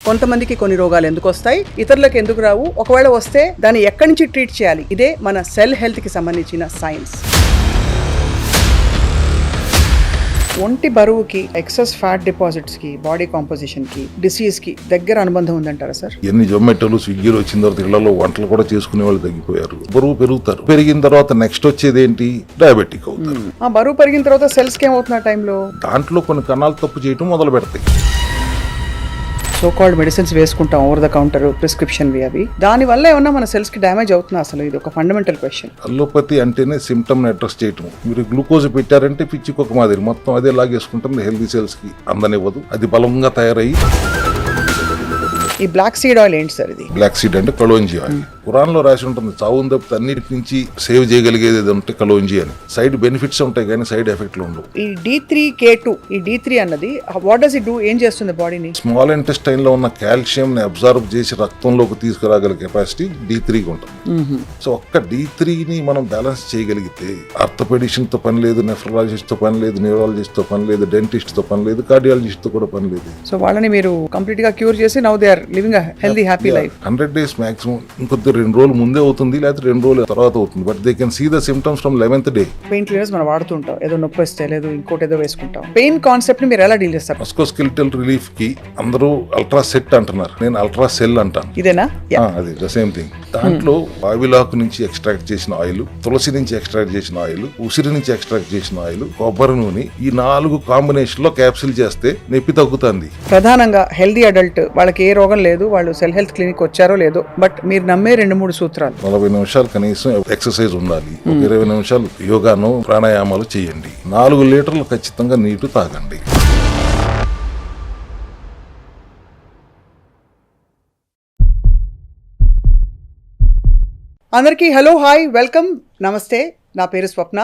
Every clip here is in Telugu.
కొంతమందికి కొన్ని రోగాలు ఎందుకు వస్తాయి, ఇతరులకు ఎందుకు రావు, ఒకవేళ వస్తే దాన్ని ఎక్కడి నుంచి ట్రీట్ చేయాలి, ఇదే మన సెల్ హెల్త్ కి సంబంధించిన సైన్స్. ఒంటి బరువుకి, ఎక్సెస్ ఫ్యాట్ డిపాజిట్స్ కి, బాడీ కాంపోజిషన్ కి, డిసీజ్ కి దగ్గర అనుబంధం ఉందంటారా సార్? ఎన్ని జొమాటోలు, స్విగ్గీలు వచ్చిన తర్వాత ఇళ్లలో వంటలు కూడా చేసుకునే వాళ్ళు తగ్గిపోయారు. బరువు పెరుగుతారు. పెరిగిన తర్వాత నెక్స్ట్ వచ్చేది ఏంటి? డయాబెటిక్ అవుతారు. ఆ బరువు పెరిగిన తర్వాత సెల్స్ కి ఏమవుతున్న టైంలో దాంట్లో కొన్ని కణాలు తప్పు చేయటం మొదలు పెడతాయి. సో కాల్డ్ మెడిసిన్స్ వేసుకుంటాం, ఓవర్ ద కౌంటర్ ప్రిస్క్రిప్షన్ అవి, దాని వల్ల ఏమన్నా మన సెల్స్ కి డ్యామేజ్ అవుతున్నా? అసలు ఇది ఒక ఫండమెంటల్ క్వశ్చన్. అల్లోపతి అంటేనే సిమ్టమ్ ని అడ్రస్ చేయటం. మీరు గ్లూకోజ్ పెట్టారంటే పిచ్చికొక మాదిరి మొత్తం అదే లాగేసుకుంటుంది. హెల్తీ సెల్స్ కి అందనివ్వదు. అది బలంగా తయారయ్యి. ఈ బ్లాక్ సీడ్ ఆయిల్ ఏంటి సార్? ఇది బ్లాక్ సీడ్ అంటే కలోంజీ ఆయిల్. ఖురాన్లో రాసి ఉంటుంది, చావుని తప్పితే అన్నిటి నుంచి సేవ్ చేయగలిగేది ఏదంటే కలోంజీ అని. సైడ్ బెనిఫిట్స్ ఉంటాయి కానీ సైడ్ ఎఫెక్ట్లు ఉండవు. ఈ D3K2, ఈ D3 అన్నది వాట్ డస్ ఇట్ డూ? ఏం చేస్తుంది బాడీని? స్మాల్ ఇంటెస్టైన్ లో ఉన్న కాల్షియం ని అబ్జర్వ్ చేసి రక్తంలోకి తీసుకురాగల కెపాసిటీ D3కి ఉంటుంది. సో ఒక్క D3ని మనం బ్యాలెన్స్ చేయగలిగితే ఆర్థోపెడిషన్ తో పని లేదు, నెఫ్రాలజిస్ట్ తో పని లేదు, న్యూరాలజిస్ట్ తో పని లేదు, డెంటిస్ట్ తో పని లేదు, కార్డియాలజిస్ట్ తో కూడా పని లేదు. సో వాళ్ళని మీరు కంప్లీట్ గా క్యూర్ చేసి now they are living healthy happy life. 100 days maximum. ఇంకొద్ది 2 రోజులు ముందే అవుతుంది, లేకపోతే 2 రోజుల తర్వాత అవుతుంది. But they can see the symptoms from 11th day. Pain clears మనం వాడుతుంటాం, ఏదో నొప్పి వస్తే లేదు ఇంకోటి ఏదో వేసుకుంటాం. పెయిన్ కాన్సెప్ట్ ని మీరు ఎలా డీల్ చేస్తారు? మస్కోస్కెలిటల్ రిలీఫ్ కి అందరూ అల్ట్రా సెట్ అంటున్నారు, నేను అల్ట్రా సెల్ అంటాను. ఇదేనా? అది ద సేమ్ థింగ్. దాంట్లో వావిలాకు నుంచి ఎక్స్ట్రాక్ట్ చేసిన ఆయిల్, తులసి నుంచి ఎక్స్ట్రాక్ట్ చేసిన ఆయిల్, ఉసిరి నుంచి ఎక్స్ట్రాక్ట్ చేసిన ఆయిల్, కొబ్బరి నూనె, ఈ 4 కాంబినేషన్ లో క్యాప్సిల్ చేస్తే నొప్పి తగ్గుతుంది. ప్రధానంగా హెల్దీ అడల్ట్ వాళ్ళకి ఏ రోగం లేదు, వాళ్ళు సెల్ హెల్త్ క్లినిక్ వచ్చారో లేదో, బట్ మీరు నమ్మే 2-3 సూత్రాలు. 40 నిమిషాలు కనీసం ఎక్సర్సైజ్ ఉండాలి. 20 నిమిషాలు యోగాను, ప్రాణాయామాలు చేయండి. 4 లీటర్లు ఖచ్చితంగా నీరు తాగండి. అందరికీ హలో, హాయ్, వెల్కమ్, నమస్తే. నా పేరు Swapna.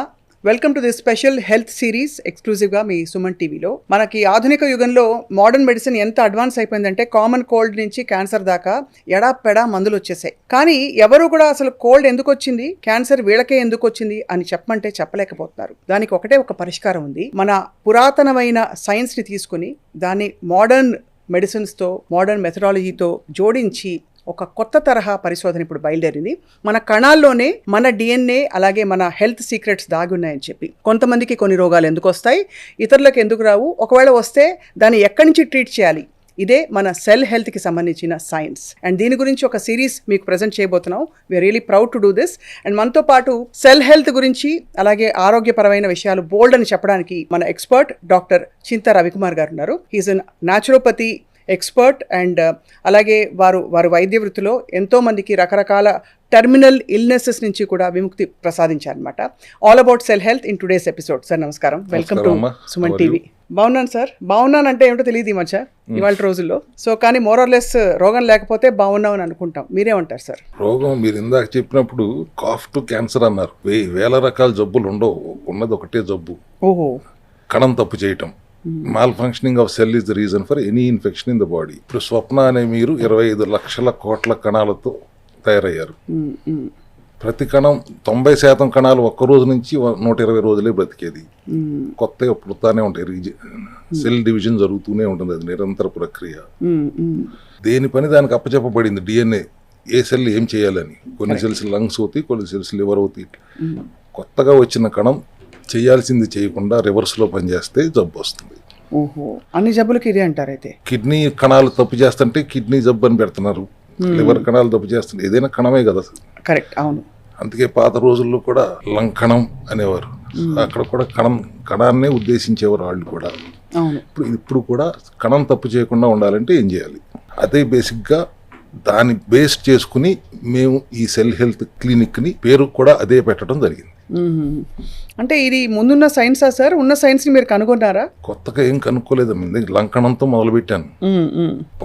Welcome to this special health series ఎక్స్క్లూజివ్గా మీ సుమన్ టీవీలో. మనకి ఆధునిక యుగంలో మోడర్న్ మెడిసిన్ ఎంత అడ్వాన్స్ అయిపోయిందంటే కామన్ కోల్డ్ నుంచి క్యాన్సర్ దాకా ఎడాపెడా మందులు వచ్చేసాయి. కానీ ఎవరు కూడా అసలు కోల్డ్ ఎందుకు వచ్చింది, క్యాన్సర్ వీళ్ళకే ఎందుకు వచ్చింది అని చెప్పమంటే చెప్పలేకపోతున్నారు. దానికి ఒకటే ఒక పరిష్కారం ఉంది. మన పురాతనమైన సైన్స్ని తీసుకుని దాన్ని మోడర్న్ మెడిసిన్స్తో, మోడర్న్ మెథడాలజీతో జోడించి ఒక కొత్త తరహా పరిశోధన ఇప్పుడు బయలుదేరింది. మన కణాల్లోనే మన DNA అలాగే మన హెల్త్ సీక్రెట్స్ దాగి ఉన్నాయని చెప్పి. కొంతమందికి కొన్ని రోగాలు ఎందుకు వస్తాయి, ఇతరులకు ఎందుకు రావు, ఒకవేళ వస్తే దాన్ని ఎక్కడి నుంచి ట్రీట్ చేయాలి, ఇదే మన సెల్ హెల్త్కి సంబంధించిన సైన్స్. అండ్ దీని గురించి ఒక సిరీస్ మీకు ప్రజెంట్ చేయబోతున్నాం. We are really proud to do this. And మనతో పాటు సెల్ హెల్త్ గురించి అలాగే ఆరోగ్యపరమైన విషయాలు బోల్డ్ అని చెప్పడానికి మన ఎక్స్పర్ట్ డాక్టర్ చింతా రవికుమార్ గారు ఉన్నారు. He is an naturopathy expert and అలాగే వారు వైద్య వృత్తిలో ఎంతో మందికి రకరకాల టెర్మినల్ ఇల్నెసెస్ నుంచి కూడా విముక్తి ప్రసాదించారనమాట. All about cell health in today's episode. Sir నమస్కారం, వెల్కమ్ టు సుమన్ టీవీ. బాగున్నాను సార్. బాగున్నానంటే ఏమిటో తెలియదు ఈ మధ్య ఇవాళ రోజుల్లో. సో కానీ మోర్ ఆర్ లెస్ రోగం లేకపోతే బాగున్నాం అని అనుకుంటాం. మీరేమంటారు సార్? రోగం మీరు ఇందాక చెప్పినప్పుడు కాఫ్ టు క్యాన్సర్ అన్నారు. వేల రకాల జబ్బులు ఉండవు, ఉన్నది ఒకటే జబ్బు. ఓహో. కణం తప్పు చేయటం. Mall functioning of cell is the reason for any infection in the body. ఇప్పుడు స్వప్న అనే మీరు 25 లక్షల కోట్ల కణాలతో తయారయ్యారు. ప్రతి కణం 90% కణాలు ఒక్క రోజు నుంచి 120 రోజులే బ్రతికేది. కొత్తగా పుడతానే ఉంటాయి. సెల్ డివిజన్ జరుగుతూనే ఉంటుంది, అది నిరంతర ప్రక్రియ. దేని పని దానికి అప్పచెప్పబడింది. DNA ఏ సెల్ ఏం చేయాలని. కొన్ని సెల్స్ లంగ్స్ అవుతాయి, కొన్ని సెల్స్ లివర్ అవుతాయి. కొత్తగా వచ్చిన కణం చేయాల్సింది చేయకుండా రివర్స్ లో పనిచేస్తే జబ్బు వస్తుంది. ఓహో, అన్ని జబ్బులకి ఇదే అంటారు. అయితే కిడ్నీ కణాలు తప్పు చేస్తుంటే కిడ్నీ జబ్బు అని పెడుతున్నారు. లివర్ కణాలు తప్పు చేస్తుంటే ఏదైనా కణమే కదా. కరెక్ట్, అవును. అందుకే పాత రోజుల్లో కూడా లంగ్ కణం అనేవారు. అక్కడ కూడా కణాన్నే ఉద్దేశించేవారు వాళ్ళు కూడా. ఇప్పుడు కూడా కణం తప్పు చేయకుండా ఉండాలంటే ఏం చేయాలి, అదే బేసిక్ గా దాన్ని బేస్ చేసుకుని మేము ఈ సెల్ హెల్త్ క్లినిక్ ని పేరు కూడా అదే పెట్టడం జరిగింది. అంటే ఇది ముందున్న సైన్సా సార్? ఉన్న సైన్స్ ని మీరు కనుగొన్నారా? కొత్తగా ఏం కనుక్కోలేదు. లంకణంతో మొదలు పెట్టాను.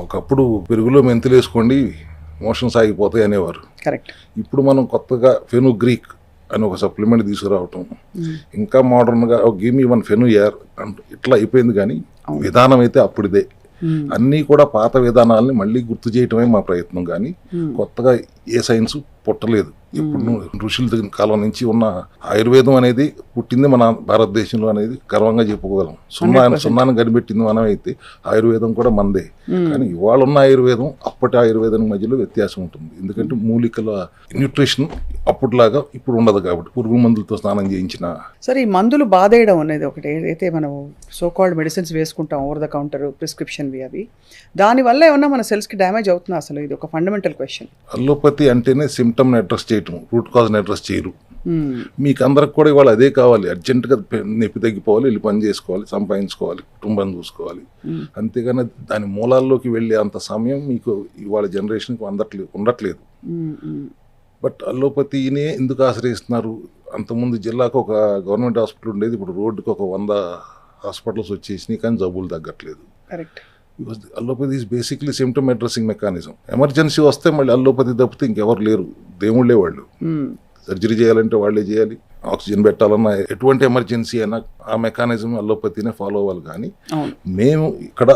ఒకప్పుడు పెరుగులో మెంతులు వేసుకోండి మోషన్స్ ఆగిపోతాయి అనేవారు. కరెక్ట్. ఇప్పుడు మనం కొత్తగా ఫెనుగ్రీక్ అని ఒక సప్లిమెంట్ తీసుకురావటం, ఇంకా మోడర్న్ గా గివ్ మీ వన్ ఫెనుయార్ ఇట్లా అయిపోయింది. కానీ విధానం అయితే అప్పుడిదే. అన్నీ కూడా పాత విధానాలని మళ్ళీ గుర్తు చేయటమే మా ప్రయత్నం. కానీ కొత్తగా ఏ సైన్స్ పుట్టలేదు. ఇప్పుడు ఋషుల దగ్గర కాలం నుంచి ఉన్న ఆయుర్వేదం అనేది పుట్టింది మన భారతదేశంలో అనేది గర్వంగా చెప్పుకోగలం. సున్నాను కనిపెట్టింది మనం అయితే ఆయుర్వేదం కూడా మనదే. కానీ ఇవాళ ఉన్న ఆయుర్వేదం అప్పటి ఆయుర్వేదం మధ్యలో వ్యత్యాసం ఉంటుంది. ఎందుకంటే మూలికల న్యూట్రిషన్ అప్పటిలాగా ఇప్పుడు ఉండదు కాబట్టి పురుగు మందులతో స్నానం చేయించిన. సరే, ఈ మందులు బాధేయడం అనేది ఒకటి ఏదైతే మనం సోకాల్డ్ మెడిసిన్స్ వేసుకుంటాం ఓవర్ ద కౌంటర్ ప్రిస్క్రిప్షన్వి, అవి దానివల్ల ఏమన్నా మన సెల్స్కి డ్యామేజ్ అవుతుందా? అసలు ఇది ఒక ఫండమెంటల్ క్వశ్చన్. అల్లోపతి అంటేనే సిమ్టమ్ని అడ్రస్ చేయటం, రూట్ కాజ్ని అడ్రస్ చేయరు. మీకు అందరికి కూడా ఇవాళ అదే కావాలి, అర్జెంటుగా నొప్పి తగ్గిపోవాలి, వెళ్ళి పని చేసుకోవాలి, సంపాదించుకోవాలి, కుటుంబాన్ని చూసుకోవాలి. అంతేగాని దాని మూలాల్లోకి వెళ్ళే అంత సమయం మీకు ఇవాళ జనరేషన్కి ఉండట్లేదు. బట్ అల్లోపతినే ఎందుకు ఆశ్రయిస్తున్నారు? అంతకుముందు జిల్లాకు ఒక గవర్నమెంట్ హాస్పిటల్ ఉండేది, ఇప్పుడు రోడ్డుకి ఒక 100 హాస్పిటల్స్ వచ్చేసినాయి, కానీ జబ్బులు తగ్గట్లేదు. Correct. Because allopathy is basically symptom addressing mechanism. Emergency వస్తే మళ్ళీ అల్లోపతి తప్పితే ఇంకెవరు లేరు, దేవుళ్ళే వాళ్ళు. సర్జరీ చేయాలంటే వాళ్ళే చేయాలి, ఆక్సిజన్ పెట్టాలన్నా ఎటువంటి ఎమర్జెన్సీ అయినా ఆ మెకానిజం అల్లోపతినే ఫాలో అవ్వాలి. కానీ మేము ఇక్కడ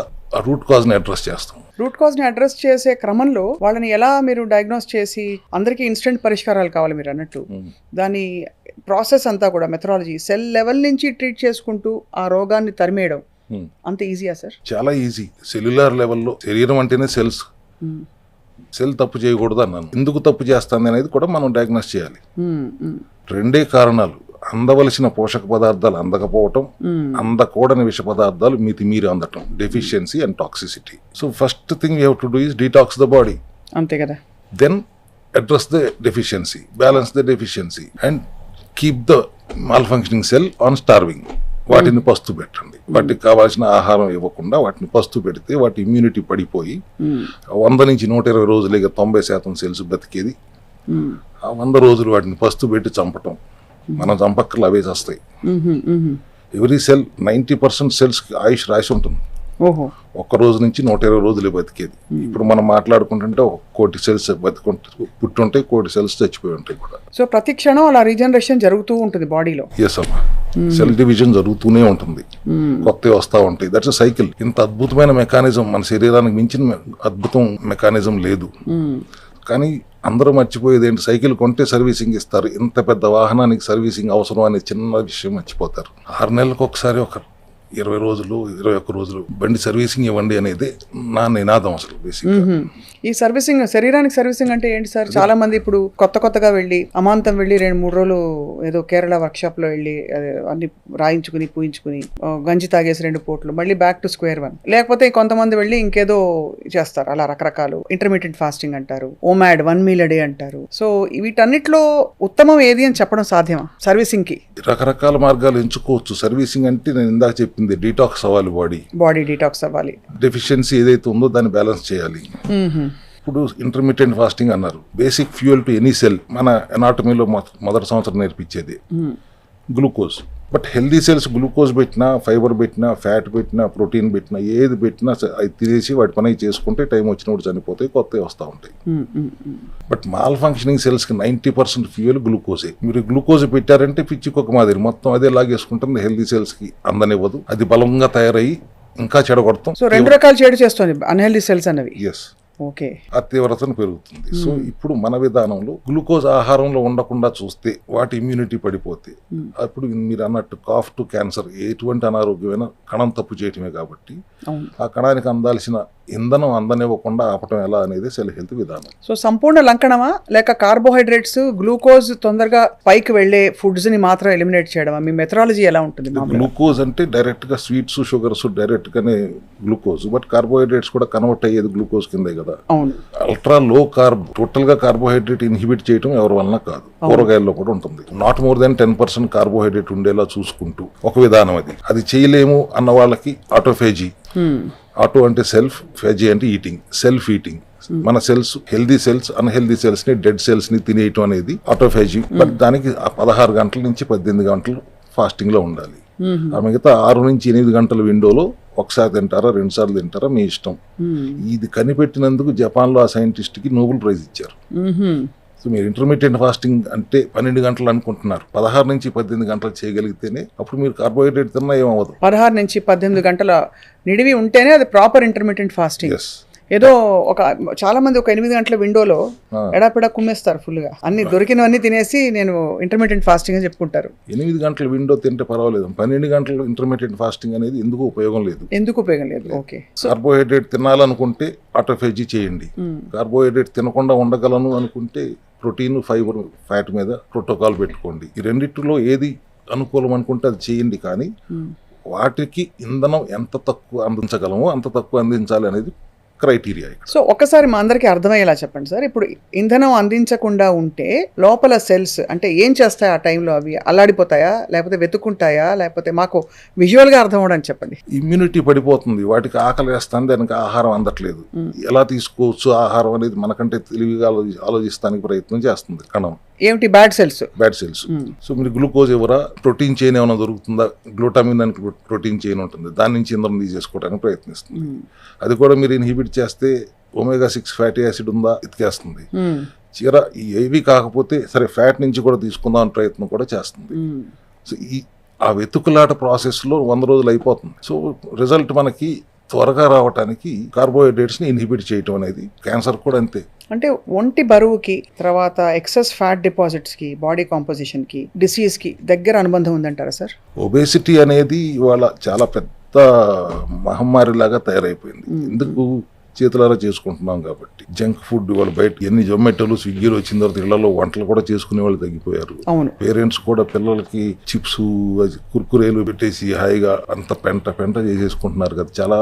రూట్ కాజ్ని అడ్రస్ చేస్తాం. రూట్ కాజ్ని అడ్రస్ చేసే క్రమంలో వాళ్ళని ఎలా మీరు డయాగ్నోస్ చేసి, అందరికీ ఇన్స్టెంట్ పరిష్కారాలు కావాలి మీరు అన్నట్టు, దాని ప్రాసెస్ అంతా కూడా మెథడాలజీ సెల్ లెవెల్ నుంచి ట్రీట్ చేసుకుంటూ ఆ రోగాన్ని తరిమేయడం అంత ఈజీయా సార్? చాలా ఈజీ. సెల్యులార్ లెవెల్లో శరీరం అంటేనే సెల్స్. సెల్ తప్పు చేయకూడదు అన్నాను. ఎందుకు తప్పు చేస్తుంది అనేది కూడా మనం డయాగ్నోస్ చేయాలి. రెండే కారణాలు: అందవలసిన పోషక పదార్థాలు అందకపోవటం, అందకూడని విష పదార్థాలు మీరు అందటం, deficiency and toxicity. So first thing you have to do is detox the body. అంతే కదా. Then address the deficiency, balance the deficiency and keep the malfunctioning cell on starving. వాటిని పస్తు పెట్టండి. వాటికి కావాల్సిన ఆహారం ఇవ్వకుండా వాటిని పస్తు పెడితే వాటి ఇమ్యూనిటీ పడిపోయి 100 నుంచి 120 రోజులుగా 90% సెల్స్ బతికేది. ఆ 100 రోజులు వాటిని పస్తు పెట్టి చంపటం, మనం చంపక్కర్లు అవే చేస్తాయి. ఎవ్రీ సెల్ 90% సెల్స్కి ఆయుష్ రాసి ఉంటుంది. ఒక్క రోజు నుంచి 120 రోజులే బతికేది. ఇప్పుడు మనం మాట్లాడుకుంటుంటే 1 కోటి సెల్స్ పుట్టుంటాయి, 1 కోటి సెల్స్ చచ్చిపోయి ఉంటాయి కూడా. సో ప్రతి క్షణం అలా రీజనరేషన్ జరుగుతూ ఉంటుంది బాడీలో. ఎస్ అమ్మా, సెల్ డివిజన్ జరుగుతూనే ఉంటుంది, కొత్తవి వస్తూ ఉంటాయి. That's cycle. ఇంత అద్భుతమైన మెకానిజం మన శరీరానికి మించిన అద్భుతం మెకానిజం లేదు. కానీ అందరూ మర్చిపోయేది ఏంటి? సైకిల్ కొంటే సర్వీసింగ్ ఇస్తారు. ఇంత పెద్ద వాహనానికి సర్వీసింగ్ అవసరం అనే చిన్న విషయం మర్చిపోతారు. 6 నెలలకు ఒకసారి ఒక 20 రోజులు 21 రోజులు బండి సర్వీసింగ్ ఇవ్వండి అనేది నా నినాదం అసలు బేసిక్. ఈ సర్వీసింగ్, శరీరానికి సర్వీసింగ్ అంటే ఏంటి సార్? చాలా మంది ఇప్పుడు కొత్తగా వెళ్ళి అమాంతం వెళ్ళి 2-3 రోజులు ఏదో కేరళ వర్క్షాప్ లో వెళ్ళి అన్ని రాయించుకుని పూయించుకుని గంజి తాగేసి 2 పూటలు మళ్ళీ బ్యాక్ టు స్క్వేర్ వన్. లేకపోతే కొంతమంది వెళ్ళి ఇంకేదో చేస్తారు, అలా రకరకాలు ఇంటర్మీడియట్ ఫాస్టింగ్ అంటారు, ఓమాడ్ 1 మీల్ a day అంటారు. సో వీటన్నిటిలో ఉత్తమం ఏది అని చెప్పడం సాధ్యమా? సర్వీసింగ్ కి రకరకాల మార్గాలు ఎంచుకోవచ్చు. సర్వీసింగ్ అంటే నేను ఇందాక చెప్పింది డీటాక్స్ అవ్వాలి, బాడీ డీటాక్స్ అవ్వాలి. డెఫిషియన్సీ ఏదైతే ఉందో దాన్ని బ్యాలెన్స్ చేయాలి. ఇప్పుడు ఇంటర్మీడియట్ ఫాస్టింగ్ అన్నారు. Basic fuel to any cell మన ఎనాటమీలో మొదటి సంవత్సరం నేర్పించేది glucose. But healthy cells glucose పెట్టినా, ఫైబర్ పెట్టినా, ఫ్యాట్ పెట్టినా, ప్రోటీన్ పెట్టినా, ఏది పెట్టినా అది తినేసి వాటి పని చేసుకుంటే టైం వచ్చినప్పుడు చనిపోతాయి, కొత్తవి వస్తూ ఉంటాయి. బట్ మాల్ ఫంక్షనింగ్ సెల్స్కి 90% ఫ్యూయల్ గ్లూకోజే. మీరు గ్లూకోజ్ పెట్టారంటే పిచ్చికొక మాదిరి మొత్తం అదే లాగేసుకుంటుంది, హెల్దీ సెల్స్కి అందనివ్వదు. అది బలంగా తయారయ్యి ఇంకా చెడగొడతాం. సో 2 రకాల చెడు చేస్తుంది అన్హెల్దీ సెల్స్ అన్నవి. ఎస్, ఓకే, ఆ తీవ్రతను పెరుగుతుంది. సో ఇప్పుడు మన విధానంలో గ్లూకోజ్ ఆహారంలో ఉండకుండా చూస్తే వాటి ఇమ్యూనిటీ పడిపోతే, అప్పుడు మీరు అన్నట్టు కాఫ్ టు క్యాన్సర్ ఎటువంటి అనారోగ్యమైన కణం తప్పు చేయటమే. కాబట్టి ఆ కణానికి అందాల్సిన ఇంధనం అందనివ్వకుండా ఆపటం ఎలా అనేది సెల్ హెల్త్ విధానం. సో సంపూర్ణ లంకణమా, లేక కార్బోహైడ్రేట్స్ గ్లూకోజ్ తొందరగా పైకి వెళ్లే ఫుడ్స్ ని మాత్రం ఎలిమినేట్ చేయడమా? మీ మెథడాలజీ ఎలా ఉంటుంది? గ్లూకోజ్ అంటే డైరెక్ట్ గా స్వీట్స్, షుగర్స్ డైరెక్ట్ గానే గ్లూకోజ్. బట్ కార్బోహైడ్రేట్స్ కూడా కన్వర్ట్ అయ్యేది గ్లూకోజ్ కిందే కదా. అవును. అల్ట్రా లో కార్బ్, టోటల్ గా కార్బోహైడ్రేట్ ఇన్హిబిట్ చేయడం ఎవరి వలన కాదు. కూరగాయల్లో కూడా ఉంటుంది. నాట్ మోర్ దాన్ 10% కార్బోహైడ్రేట్ ఉండేలా చూసుకుంటూ ఒక విధానం. అది చేయలేము అన్న వాళ్ళకి ఆటోఫేజీ. ఆటో అంటే సెల్ఫ్, ఫేజీ అంటే ఈటింగ్, సెల్ఫ్ ఈటింగ్. మన cells, healthy cells unhealthy cells ని, డెడ్ సెల్స్ ని తినేయటం అనేది ఆటోఫేజీ. బట్ దానికి 16 గంటల నుంచి 18 గంటలు ఫాస్టింగ్ లో ఉండాలి. ఆ మిగతా 6 నుంచి 8 గంటల విండోలో ఒకసారి తింటారా, 2 సార్లు తింటారా, మీ ఇష్టం. ఇది కనిపెట్టినందుకు జపాన్ లో ఆ సైంటిస్ట్ కి నోబెల్ ప్రైజ్ ఇచ్చారు. సో మీరు ఇంటర్మీడియట్ ఫాస్టింగ్ అంటే 12 గంటలు అనుకుంటున్నారు, 16 నుంచి 18 గంటలు చేయగలిగితేనే అప్పుడు మీరు కార్బోహైడ్రేట్ తిన్నా ఏమవ్వదు. 16 నుంచి 18 గంటల నిడివి ఉంటేనే అది ప్రాపర్ ఇంటర్మీడియట్ ఫాస్టింగ్. ఏదో చాలా మంది ఒక 8 గంటల విండోలో ఎడాపెడా కుమ్మేస్తారు ఫుల్గా, అన్ని దొరికినవన్నీ తినేసి నేను ఇంటర్మీడియట్ ఫాస్టింగ్ అని చెప్పుకుంటారు. 8 గంటల విండో తింటే పర్వాలేదు, 12 గంటలు ఇంటర్మీడియట్ ఫాస్టింగ్ అనేది ఎందుకు ఉపయోగం లేదు. ఓకే. కార్బోహైడ్రేట్ తినాలనుకుంటే ఆటోఫేజీ చేయండి. కార్బోహైడ్రేట్ తినకుండా ఉండగలను అనుకుంటే ప్రోటీన్, ఫైబర్, ఫ్యాట్ మీద ప్రోటోకాల్ పెట్టుకోండి. ఈ రెండిట్లో ఏది అనుకూలం అనుకుంటే అది చేయండి. కానీ వాటికి ఇంధనం ఎంత తక్కువ అందించగలమో అంత తక్కువ అందించాలి అనేది క్రైటీరియా. సో ఒకసారి మా అందరికీ అర్థమయ్యేలా చెప్పండి సార్. ఇప్పుడు ఇంధనం అందించకుండా ఉంటే లోపల సెల్స్ అంటే ఏం చేస్తాయి ఆ టైంలో? అవి అల్లాడిపోతాయా, లేకపోతే వెతుక్కుంటాయా, లేకపోతే మాకు విజువల్గా అర్థం అవ్వడానికి చెప్పండి. ఇమ్యూనిటీ పడిపోతుంది, వాటికి ఆకలి వేస్తాను, దానికి ఆహారం అందట్లేదు. ఎలా తీసుకోవచ్చు ఆహారం అనేది మనకంటే తెలివిగా ఆలోచిస్తానికి ప్రయత్నం చేస్తుంది కణం. ఏమిటి? Bad cells. సో మీరు గ్లూకోజ్ ఎవరా, ప్రోటీన్ చైన్ ఏమైనా దొరుకుతుందా, గ్లూటామిన్ అని ప్రోటీన్ చైన్ ఉంటుంది, దాని నుంచి ఇంధనం తీసేసుకోవడానికి ప్రయత్నిస్తుంది. అది కూడా మీరు ఇన్హిబిట్ చేస్తే omega-6 ఫ్యాటీ యాసిడ్ ఉందా ఎతికేస్తుంది. చీర ఏవి కాకపోతే సరే ఫ్యాట్ నుంచి కూడా తీసుకుందాం అని ప్రయత్నం కూడా చేస్తుంది. సో ఆ వెతుకులాట ప్రాసెస్లో 100 రోజులు అయిపోతుంది. సో రిజల్ట్ మనకి త్వరగా రావడానికి కార్బోహైడ్రేట్స్ని ఇన్హిబిట్ చేయటం అనేది. క్యాన్సర్ కూడా అంతే. అంటే ఒంటి బరువుకి, తర్వాత ఎక్సెస్ ఫ్యాట్ డిపాజిట్స్కి, బాడీ కాంపోజిషన్కి, డిసీజ్కి దగ్గర అనుబంధం ఉందంటారా సార్? ఒబేసిటీ అనేది ఇవాళ చాలా పెద్ద మహమ్మారిలాగా తయారైపోయింది. ఎందుకు? చేతులారా చేసుకుంటున్నాం కాబట్టి. జంక్ ఫుడ్ ఇవాళ బయట ఎన్ని జొమాటోలు, స్విగ్గీలు వచ్చిన తర్వాత ఇళ్లలో వంటలు కూడా చేసుకునే వాళ్ళు తగ్గిపోయారు. పేరెంట్స్ కూడా పిల్లలకి చిప్స్, కుర్కురేలు పెట్టేసి హాయిగా అంత పెంట చేసేసుకుంటున్నారు కదా. చాలా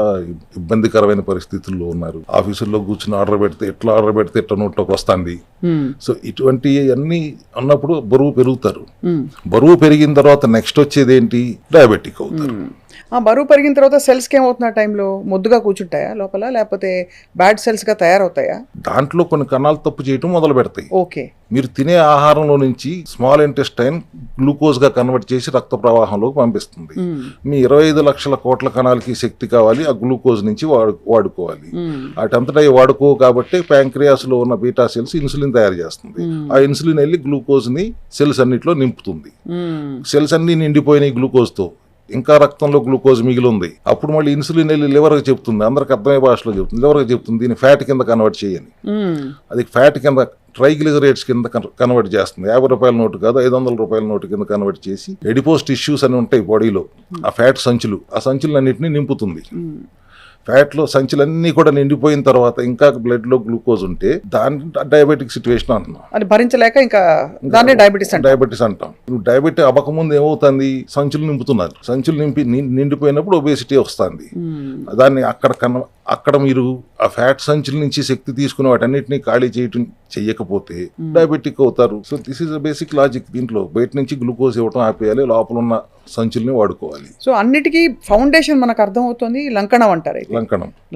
ఇబ్బందికరమైన పరిస్థితుల్లో ఉన్నారు. ఆఫీసుల్లో కూర్చుని ఆర్డర్ పెడితే ఎట్లా నోట్లోకి వస్తుంది. సో ఇటువంటి అన్ని ఉన్నప్పుడు బరువు పెరుగుతారు. బరువు పెరిగిన తర్వాత నెక్స్ట్ వచ్చేది ఏంటి? డయాబెటిక్ అవుతారు. బరువు పెరిగిన తర్వాత సెల్స్కి ఏమవుతుంది? ఆ టైంలో మొద్దుగా కూర్చుంటాయా లోపల, లేకపోతే బ్యాడ్ సెల్స్గా తయారవుతాయా? దాంట్లో కొన్ని కణాలు తప్పు చేయటం మొదలు పెడతాయి. ఓకే. మీరు తినే ఆహారంలో నుంచి స్మాల్ ఇంటెస్టైన్ గ్లూకోజ్గా కన్వర్ట్ చేసి రక్త ప్రవాహంలోకి పంపిస్తుంది. మీ 25 లక్షల కోట్ల కణాలకి శక్తి కావాలి, ఆ గ్లూకోజ్ నుంచి వాడుకోవాలి. వాటంతటా వాడుకో కాబట్టి ప్యాంక్రియాస్లో ఉన్న బీటా సెల్స్ ఇన్సులిన్ తయారు చేస్తుంది. ఆ ఇన్సులిన్ వెళ్ళి గ్లూకోజ్ని సెల్స్ అన్నిట్లో నింపుతుంది. సెల్స్ అన్ని నిండిపోయినాయి గ్లూకోజ్తో, ఇంకా రక్తంలో గ్లూకోజ్ మిగిలి ఉంది. అప్పుడు మళ్ళీ ఇన్సులిన్ వెళ్ళి లివర్కి చెప్తుంది, అందరికి అర్థమయ్యే భాషలో చెప్తుంది, లివర్కి చెప్తుంది దీన్ని ఫ్యాట్ కింద కన్వర్ట్ చేయని. అది ఫ్యాట్ కింద, ట్రైగ్లిజరైడ్స్ కింద కన్వర్ట్ చేస్తుంది. 50 రూపాయల నోటు కాదు, 500 రూపాయల నోటు కింద కన్వర్ట్ చేసి ఎడిపోస్ టిష్యూస్ అని ఉంటాయి బాడీలో, ఆ ఫ్యాట్ సంచులు, ఆ సంచులన్నింటినీ నింపుతుంది. ఫ్యాట్లో సంచులన్నీ కూడా నిండిపోయిన తర్వాత ఇంకా బ్లడ్లో గ్లూకోజ్ ఉంటే దాన్ని డయాబెటిక్ సిచ్యువేషన్ అంటున్నాం. అది భరించలేక ఇంకా దాన్ని డయాబెటిస్ అంటాం. డయాబెటిక్ అవ్వకముందు ఏమవుతుంది? సంచులు నింపుతున్నారు. సంచులు నిండిపోయినప్పుడు ఒబేసిటీ వస్తుంది. దాన్ని అక్కడ మీరు ఆ ఫ్యాట్ సంచుల నుంచి శక్తి తీసుకుని వాటన్నిటిని ఖాళీ చెయ్యకపోతే డయాబెటిక్ అవుతారు. So this is a basic logic. దీంట్లో బయట నుంచి గ్లూకోజ్ ఇవ్వడం ఆపేయాలి, లోపల ఉన్న సంచుల్ని వాడుకోవాలి. సో అన్నిటికీ ఫౌండేషన్ మనకు అర్థం అవుతుంది లంకణం అంటారు.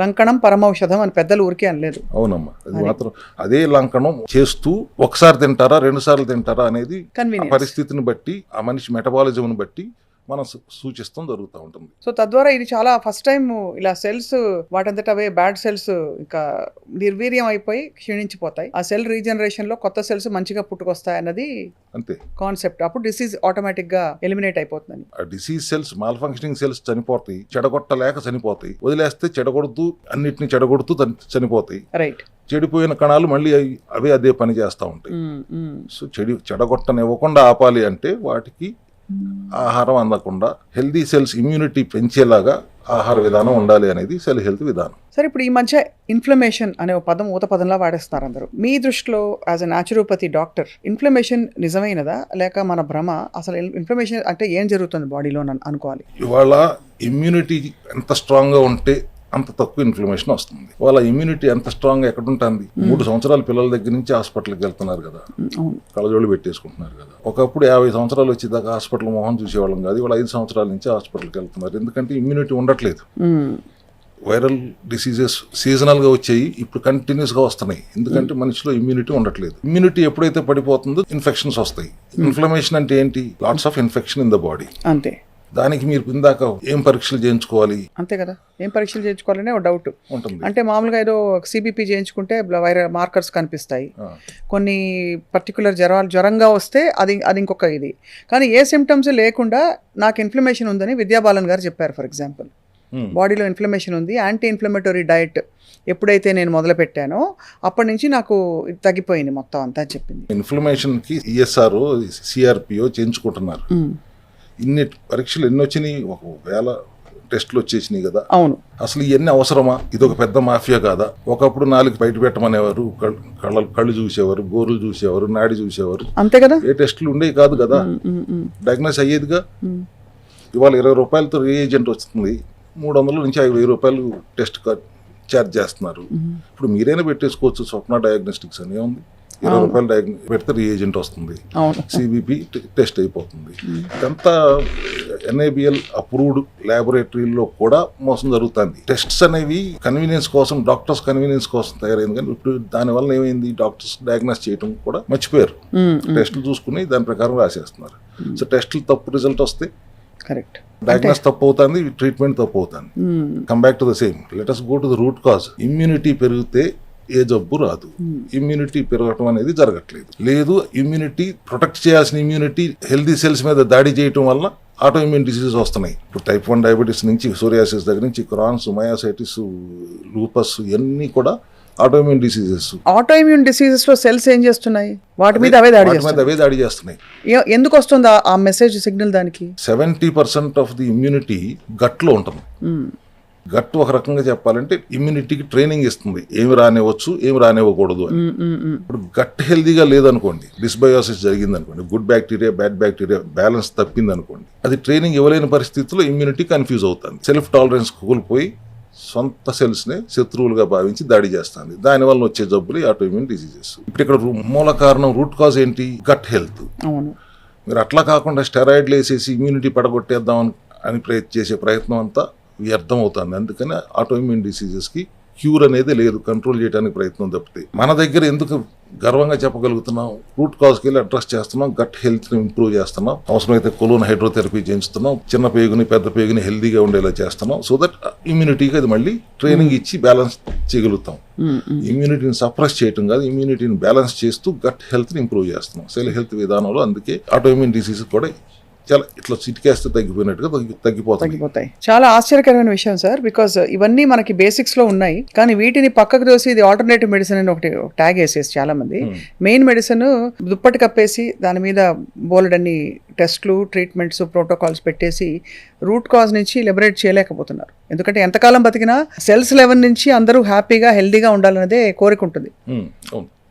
లంకణం పరమౌషధం అని పెద్దలు ఊరికే అనలేదు. అవునమ్మా, అది మాత్రం అదే లంకణం చేస్తూ ఒకసారి తింటారా 2 సార్లు తింటారా అనేది పరిస్థితిని బట్టి, ఆ మనిషి మెటబాలిజంని బట్టి మనం సూచిస్తాం జరుగుతూ ఉంటుంది. సో తద్వారా ఇది చాలా ఫస్ట్ టైం ఇలా సెల్స్ వాటంతట అవే బ్యాడ్ సెల్స్ ఇంకా నిర్వీర్యం అయిపోయి క్షీణించిపోతాయి. ఆ సెల్ రీజనరేషన్ లో కొత్త సెల్స్ మంచిగా పుట్టుకొస్తాయి అన్నది అంతే కాన్సెప్ట్. అప్పుడు డిసీజ్ ఆటోమేటిక్ గా ఎలిమినేట్ అయిపోతుంది. ఆ disease cells, mall functioning cells చనిపోతాయి, చెడగొట్టలేక చనిపోతాయి. వదిలేస్తే అన్నిటిని చెడగొడుతూ చనిపోతాయి. రైట్. చెడిపోయిన కణాలు మళ్ళీ అదే పని చేస్తూ ఉంటాయి. సో చెడగొట్టనివ్వకుండా ఆపాలి అంటే వాటికి ఆహారం అందకుండా హెల్దీ సెల్స్ ఇమ్యూనిటీ పెంచేలాగా ఆహార విధానం ఉండాలి అనేది సెల్ హెల్త్ విధానం. సరే, ఇప్పుడు ఈ మధ్య ఇన్ఫ్లమేషన్ అనే పదం ఊత పదంలా వాడేస్తున్నారు అందరూ. మీ దృష్టిలో as a naturopathy doctor inflammation నిజమైనదా లేక మన భ్రమ? అసలు ఇన్ఫ్లమేషన్ అంటే ఏం జరుగుతుంది బాడీలో అనుకోవాలి? ఇవాళ ఇమ్యూనిటీ ఎంత స్ట్రాంగ్గా ఉంటే అంత తక్కువ ఇన్ఫ్లమేషన్ వస్తుంది. వాళ్ళ ఇమ్యూనిటీ ఎంత స్ట్రాంగ్ ఎక్కడ ఉంటుంది? 3 సంవత్సరాల పిల్లల దగ్గర నుంచి హాస్పిటల్కి వెళ్తున్నారు కదా, కళ్ళజోళ్ళు పెట్టేసుకుంటున్నారు కదా. ఒకప్పుడు 50 సంవత్సరాలు వచ్చేదాకా హాస్పిటల్ మొహం చూసేవాళ్ళం కాదు, ఇవాళ 5 సంవత్సరాల నుంచి హాస్పిటల్కి వెళ్తున్నారు. ఎందుకంటే ఇమ్యూనిటీ ఉండట్లేదు. వైరల్ డిసీజెస్ సీజనల్గా వచ్చాయి, ఇప్పుడు కంటిన్యూస్గా వస్తున్నాయి. ఎందుకంటే మనిషిలో ఇమ్యూనిటీ ఉండట్లేదు. ఇమ్యూనిటీ ఎప్పుడైతే పడిపోతుందో ఇన్ఫెక్షన్స్ వస్తాయి. ఇన్ఫ్లమేషన్ అంటే ఏంటి? Lots of infection in the body. అంతే. దానికి మీరు ఇందాక ఏం పరీక్షలు చేయించుకోవాలి? అంతే కదా, ఏం పరీక్షలు చేయించుకోవాలనే ఒక డౌట్ ఉంటుంది. అంటే మామూలుగా ఏదో సిబిపి చేయించుకుంటే వైరల్ మార్కర్స్ కనిపిస్తాయి. కొన్ని పర్టికులర్ జ్వరంగా వస్తే అది ఇంకొక ఇది. కానీ ఏ సిమ్టమ్స్ లేకుండా నాకు ఇన్ఫ్లమేషన్ ఉందని విద్యాబాలన్ గారు చెప్పారు ఫర్ ఎగ్జాంపుల్. బాడీలో ఇన్ఫ్లమేషన్ ఉంది, యాంటీ ఇన్ఫ్లమేటరీ డయట్ ఎప్పుడైతే నేను మొదలు పెట్టానో అప్పటి నుంచి నాకు ఇది తగ్గిపోయింది మొత్తం అంతా అని చెప్పింది. ఇన్ఫ్లమేషన్కి ఈఎస్ఆర్ సిఆర్పిఓ చేయించుకుంటున్నారు. ఇన్ని పరీక్షలు ఎన్ని వచ్చినాయి, 1000 టెస్టులు వచ్చేసినాయి కదా. అవును. అసలు ఇవన్నీ అవసరమా? ఇది ఒక పెద్ద మాఫియా కాదా? ఒకప్పుడు 4 బయట పెట్టమనేవారు, కళ్ళు చూసేవారు, గోర్లు చూసేవారు, నాడి చూసేవారు, అంతే కదా. ఏ టెస్టులు ఉండేవి కాదు కదా, డయాగ్నోస్ అయ్యేదిగా. ఇవాళ 20 రూపాయలతో రియేజెంట్ వస్తుంది, 300 నుంచి 5,000 రూపాయలు టెస్ట్ ఛార్జ్ చేస్తున్నారు. ఇప్పుడు మీరైనా పెట్టేసుకోవచ్చు స్వప్న డయాగ్నోస్టిక్స్ అని ఉంది. 20 రూపాయలు పెడితే రియేజెంట్ వస్తుంది, సిబిపి టెస్ట్ అయిపోతుంది. ఇదంతా NABL అప్రూవ్డ్ ల్యాబొరేటరీలో కూడా మోసం జరుగుతుంది. టెస్ట్స్ అనేవి కన్వీనియన్స్ కోసం, డాక్టర్స్ కన్వీనియన్స్ కోసం తయారైంది. కానీ ఇప్పుడు దానివల్ల ఏమైంది, డాక్టర్స్ డయాగ్నోస్ చేయడం కూడా మర్చిపోయారు. టెస్టులు చూసుకుని దాని ప్రకారం రాసేస్తున్నారు. సో టెస్టులు తప్పు రిజల్ట్ వస్తే కరెక్ట్, డయాగ్నోస్ తప్పు అవుతుంది, ట్రీట్మెంట్ తప్పు అవుతుంది. Come back to the same, let us go to the root cause. Immunity పెరిగితే ఏ జబ్బు రాదు. ఇమ్యూనిటీ పెరగటం అనేది జరగట్లేదు. లేదు, ఇమ్యూనిటీ ప్రొటెక్ట్ చేయాల్సిన ఇమ్యూనిటీ హెల్దీ సెల్స్ మీద దాడి చేయటం వల్ల ఆటో ఇమ్యూన్ డిసీజెస్ వస్తున్నాయి. ఇప్పుడు type 1 డయాబెటీస్ నుంచి, సోరియాసిస్ దగ్గర నుంచి, క్రాన్స్, మయాసైటిస్, లూపస్, ఇవన్నీ కూడా auto immune diseases. Auto immune diseases లో సెల్స్ ఏం చేస్తున్నాయి, వాటి మీద అవే దాడి చేస్తున్నాయి. ఎందుకు వస్తుంది ఆ మెసేజ్ సిగ్నల్? దానికి 70% ఆఫ్ ది ఇమ్యూనిటీ గట్ లో ఉంటుంది. గట్ ఒక రకంగా చెప్పాలంటే ఇమ్యూనిటీకి ట్రైనింగ్ ఇస్తుంది, ఏమి రానివ్వచ్చు, ఏమి రానివ్వకూడదు అని. ఇప్పుడు గట్ హెల్దీగా లేదనుకోండి, డిస్బయోసిస్ జరిగింది అనుకోండి, good bacteria bad bacteria balance తప్పింది అనుకోండి, అది ట్రైనింగ్ ఇవ్వలేని పరిస్థితుల్లో ఇమ్యూనిటీ కన్ఫ్యూజ్ అవుతుంది. సెల్ఫ్ టాలరెన్స్ కోల్పోయి సొంత సెల్స్నే శత్రువులుగా భావించి దాడి చేస్తుంది. దానివల్ల వచ్చే జబ్బులు ఆటో ఇమ్యూన్ డిసీజెస్. ఇప్పుడు ఇక్కడ మూల కారణం, రూట్ కాజ్ ఏంటి? Gut health. మీరు అట్లా కాకుండా స్టెరాయిడ్లు వేసేసి ఇమ్యూనిటీ పడగొట్టేద్దాం అని చేసే ప్రయత్నం అంతా వ్యర్థం అవుతుంది. అందుకని ఆటో ఇమ్యూన్ డిసీజెస్కి క్యూర్ అనేది లేదు, కంట్రోల్ చేయడానికి ప్రయత్నం తప్పితే. మన దగ్గర ఎందుకు గర్వంగా చెప్పగలుగుతున్నాం, రూట్ కాజ్కి వెళ్ళి అడ్రస్ చేస్తున్నాం, గట్ హెల్త్ని ఇంప్రూవ్ చేస్తున్నాం, అవసరమైతే కొలోన్ హైడ్రోథెరపీ చేస్తున్నాం, చిన్న పేగుని పెద్ద పేగుని హెల్దీగా ఉండేలా చేస్తున్నాం. సో దట్ ఇమ్యూనిటీకి అది మళ్ళీ ట్రైనింగ్ ఇచ్చి బ్యాలెన్స్ చేయగలుగుతాం. ఇమ్యూనిటీని సప్రెస్ చేయటం కాదు, ఇమ్యూనిటీని బ్యాలెన్స్ చేస్తూ గట్ హెల్త్ని ఇంప్రూవ్ చేస్తున్నాం సెల్ హెల్త్ విధానంలో. అందుకే ఆటో ఇమ్యూన్ డిసీజ్ కూడా చాలా ఇట్లా చిటికేస్తే తగ్గిపోయినట్టుగా తగ్గిపోతాయి. చాలా ఆశ్చర్యకరమైన విషయం సార్, బికాస్ ఇవన్నీ మనకి బేసిక్స్ లో ఉన్నాయి, కానీ వీటిని పక్కకు దోసి ఇది ఆల్టర్నేటివ్ మెడిసిన్ అని ఒకటి ట్యాగ్ వేసేసి చాలా మంది మెయిన్ మెడిసిన్ దుప్పటి కప్పేసి దాని మీద బోలెడన్ని టెస్ట్లు, ట్రీట్మెంట్స్, ప్రోటోకాల్స్ పెట్టేసి రూట్ కాజ్ నుంచి లిబరేట్ చేయలేకపోతున్నారు. ఎందుకంటే ఎంతకాలం బతికినా సెల్స్ లెవెల్ నుంచి అందరూ హ్యాపీగా హెల్దీగా ఉండాలన్నదే కోరిక ఉంటుంది.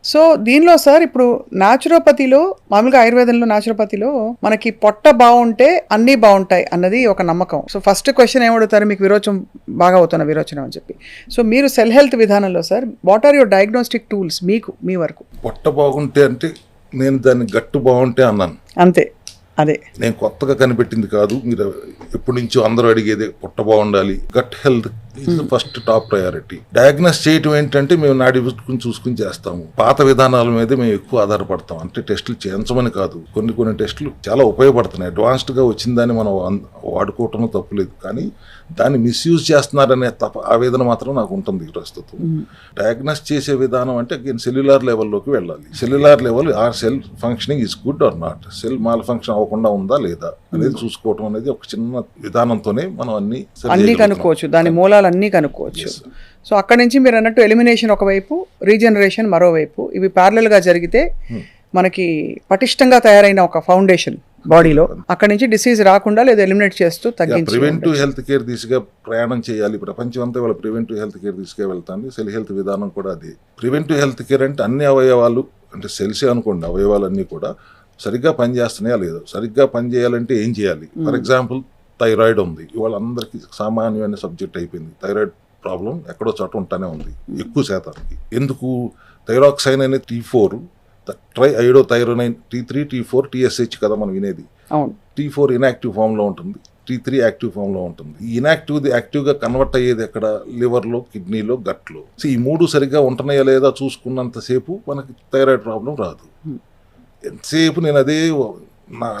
సో దీనిలో సార్ ఇప్పుడు న్యాచురోపతిలో, మామూలుగా ఆయుర్వేదంలో న్యాచురోపతిలో మనకి పొట్ట బాగుంటే అన్నీ బాగుంటాయి అన్నది ఒక నమ్మకం. సో ఫస్ట్ క్వశ్చన్ ఏమడుగుతారు, మీకు విరోచనం బాగా అవుతున్న విరోచనం అని చెప్పి. సో మీరు సెల్ హెల్త్ విధానంలో sir what are your diagnostic tools మీకు మీ వరకు? పొట్ట బాగుంటే అంటే నేను దాన్ని గట్టు బాగుంటే అన్నాను అంతే. అదే నేను కొత్తగా కనిపెట్టింది కాదు, మీరు ఎప్పటి నుంచో అందరూ అడిగేదే పొట్ట బాగుండాలి. Gut health is first top priority. Diagnose చేయటం ఏంటంటే మేము నాడి చూసుకుని చేస్తాము. పాత విధానాల మీద మేము ఎక్కువ ఆధారపడతాం. అంటే టెస్టులు చేయించమని కాదు, కొన్ని టెస్టులు చాలా ఉపయోగపడుతున్నాయి. అడ్వాన్స్డ్గా వచ్చిందని మనం వాడుకోవటం తప్పులేదు, కానీ దాన్ని మిస్యూజ్ చేస్తున్నారనే ఆవేదన మాత్రం నాకు ఉంటుంది ప్రస్తుతం. డయాగ్నోస్ చేసే విధానం అంటే సెల్యులార్ లెవెల్లోకి వెళ్ళాలి. Cellular level or cell functioning is good or not, cell mall function అవ్వకుండా ఉందా లేదా అనేది చూసుకోవటం అనేది ఒక చిన్న విధానంతోనే మనం అన్ని కనుక్కోవచ్చు, దాని మూలాలు అన్నీ కనుక్కోవచ్చు. సో అక్కడి నుంచి మీరు అన్నట్టు ఎలిమినేషన్ ఒకవైపు, రీజనరేషన్ మరోవైపు, ఇవి ప్యారలల్గా జరిగితే మనకి పటిష్టంగా తయారైన ఒక ఫౌండేషన్ బాడీలో, అక్కడి నుంచి డిసీజ్ రాకుండా లేదా ఎలిమినేట్ చేస్తూ తగ్గించి ప్రివెంటివ్ హెల్త్ కేర్ దిశగా ప్రయాణం చేయాలి. ప్రపంచం అంతా వాళ్ళ ప్రివెంటివ్ హెల్త్ కేర్ దిశగా వెళ్తాంది. సెల్ హెల్త్ విధానం కూడా అదే. ప్రివెంటివ్ హెల్త్ కేర్ అంటే అన్ని అవయవాలు, అంటే సెల్సే అనుకోండి, అవయవాలన్నీ కూడా సరిగ్గా పనిచేస్తున్నాయా లేదా, సరిగ్గా పనిచేయాలంటే ఏం చేయాలి. ఫర్ ఎగ్జాంపుల్ థైరాయిడ్ ఉంది, ఇవాళ అందరికీ సామాన్యమైన సబ్జెక్ట్ అయిపోయింది. థైరాయిడ్ ప్రాబ్లం ఎక్కడో చోట ఉంటానే ఉంది ఎక్కువ శాతానికి. ఎందుకు? థైరాక్సైన్ అనే T4, try ఐడోథైరోనైన్ T3, T4, TSH కదా మనం వినేది. T4 ఇన్యాక్టివ్ ఫామ్లో ఉంటుంది, T3 యాక్టివ్ ఫామ్లో ఉంటుంది. ఈ ఇన్యాక్టివ్ది యాక్టివ్గా కన్వర్ట్ అయ్యేది ఎక్కడ? లివర్లో, కిడ్నీలో, గట్లో. సో ఈ మూడు సరిగ్గా ఉంటున్నాయా లేదా చూసుకున్నంతసేపు మనకి థైరాయిడ్ ప్రాబ్లం రాదు. ఎంతసేపు నేను అదే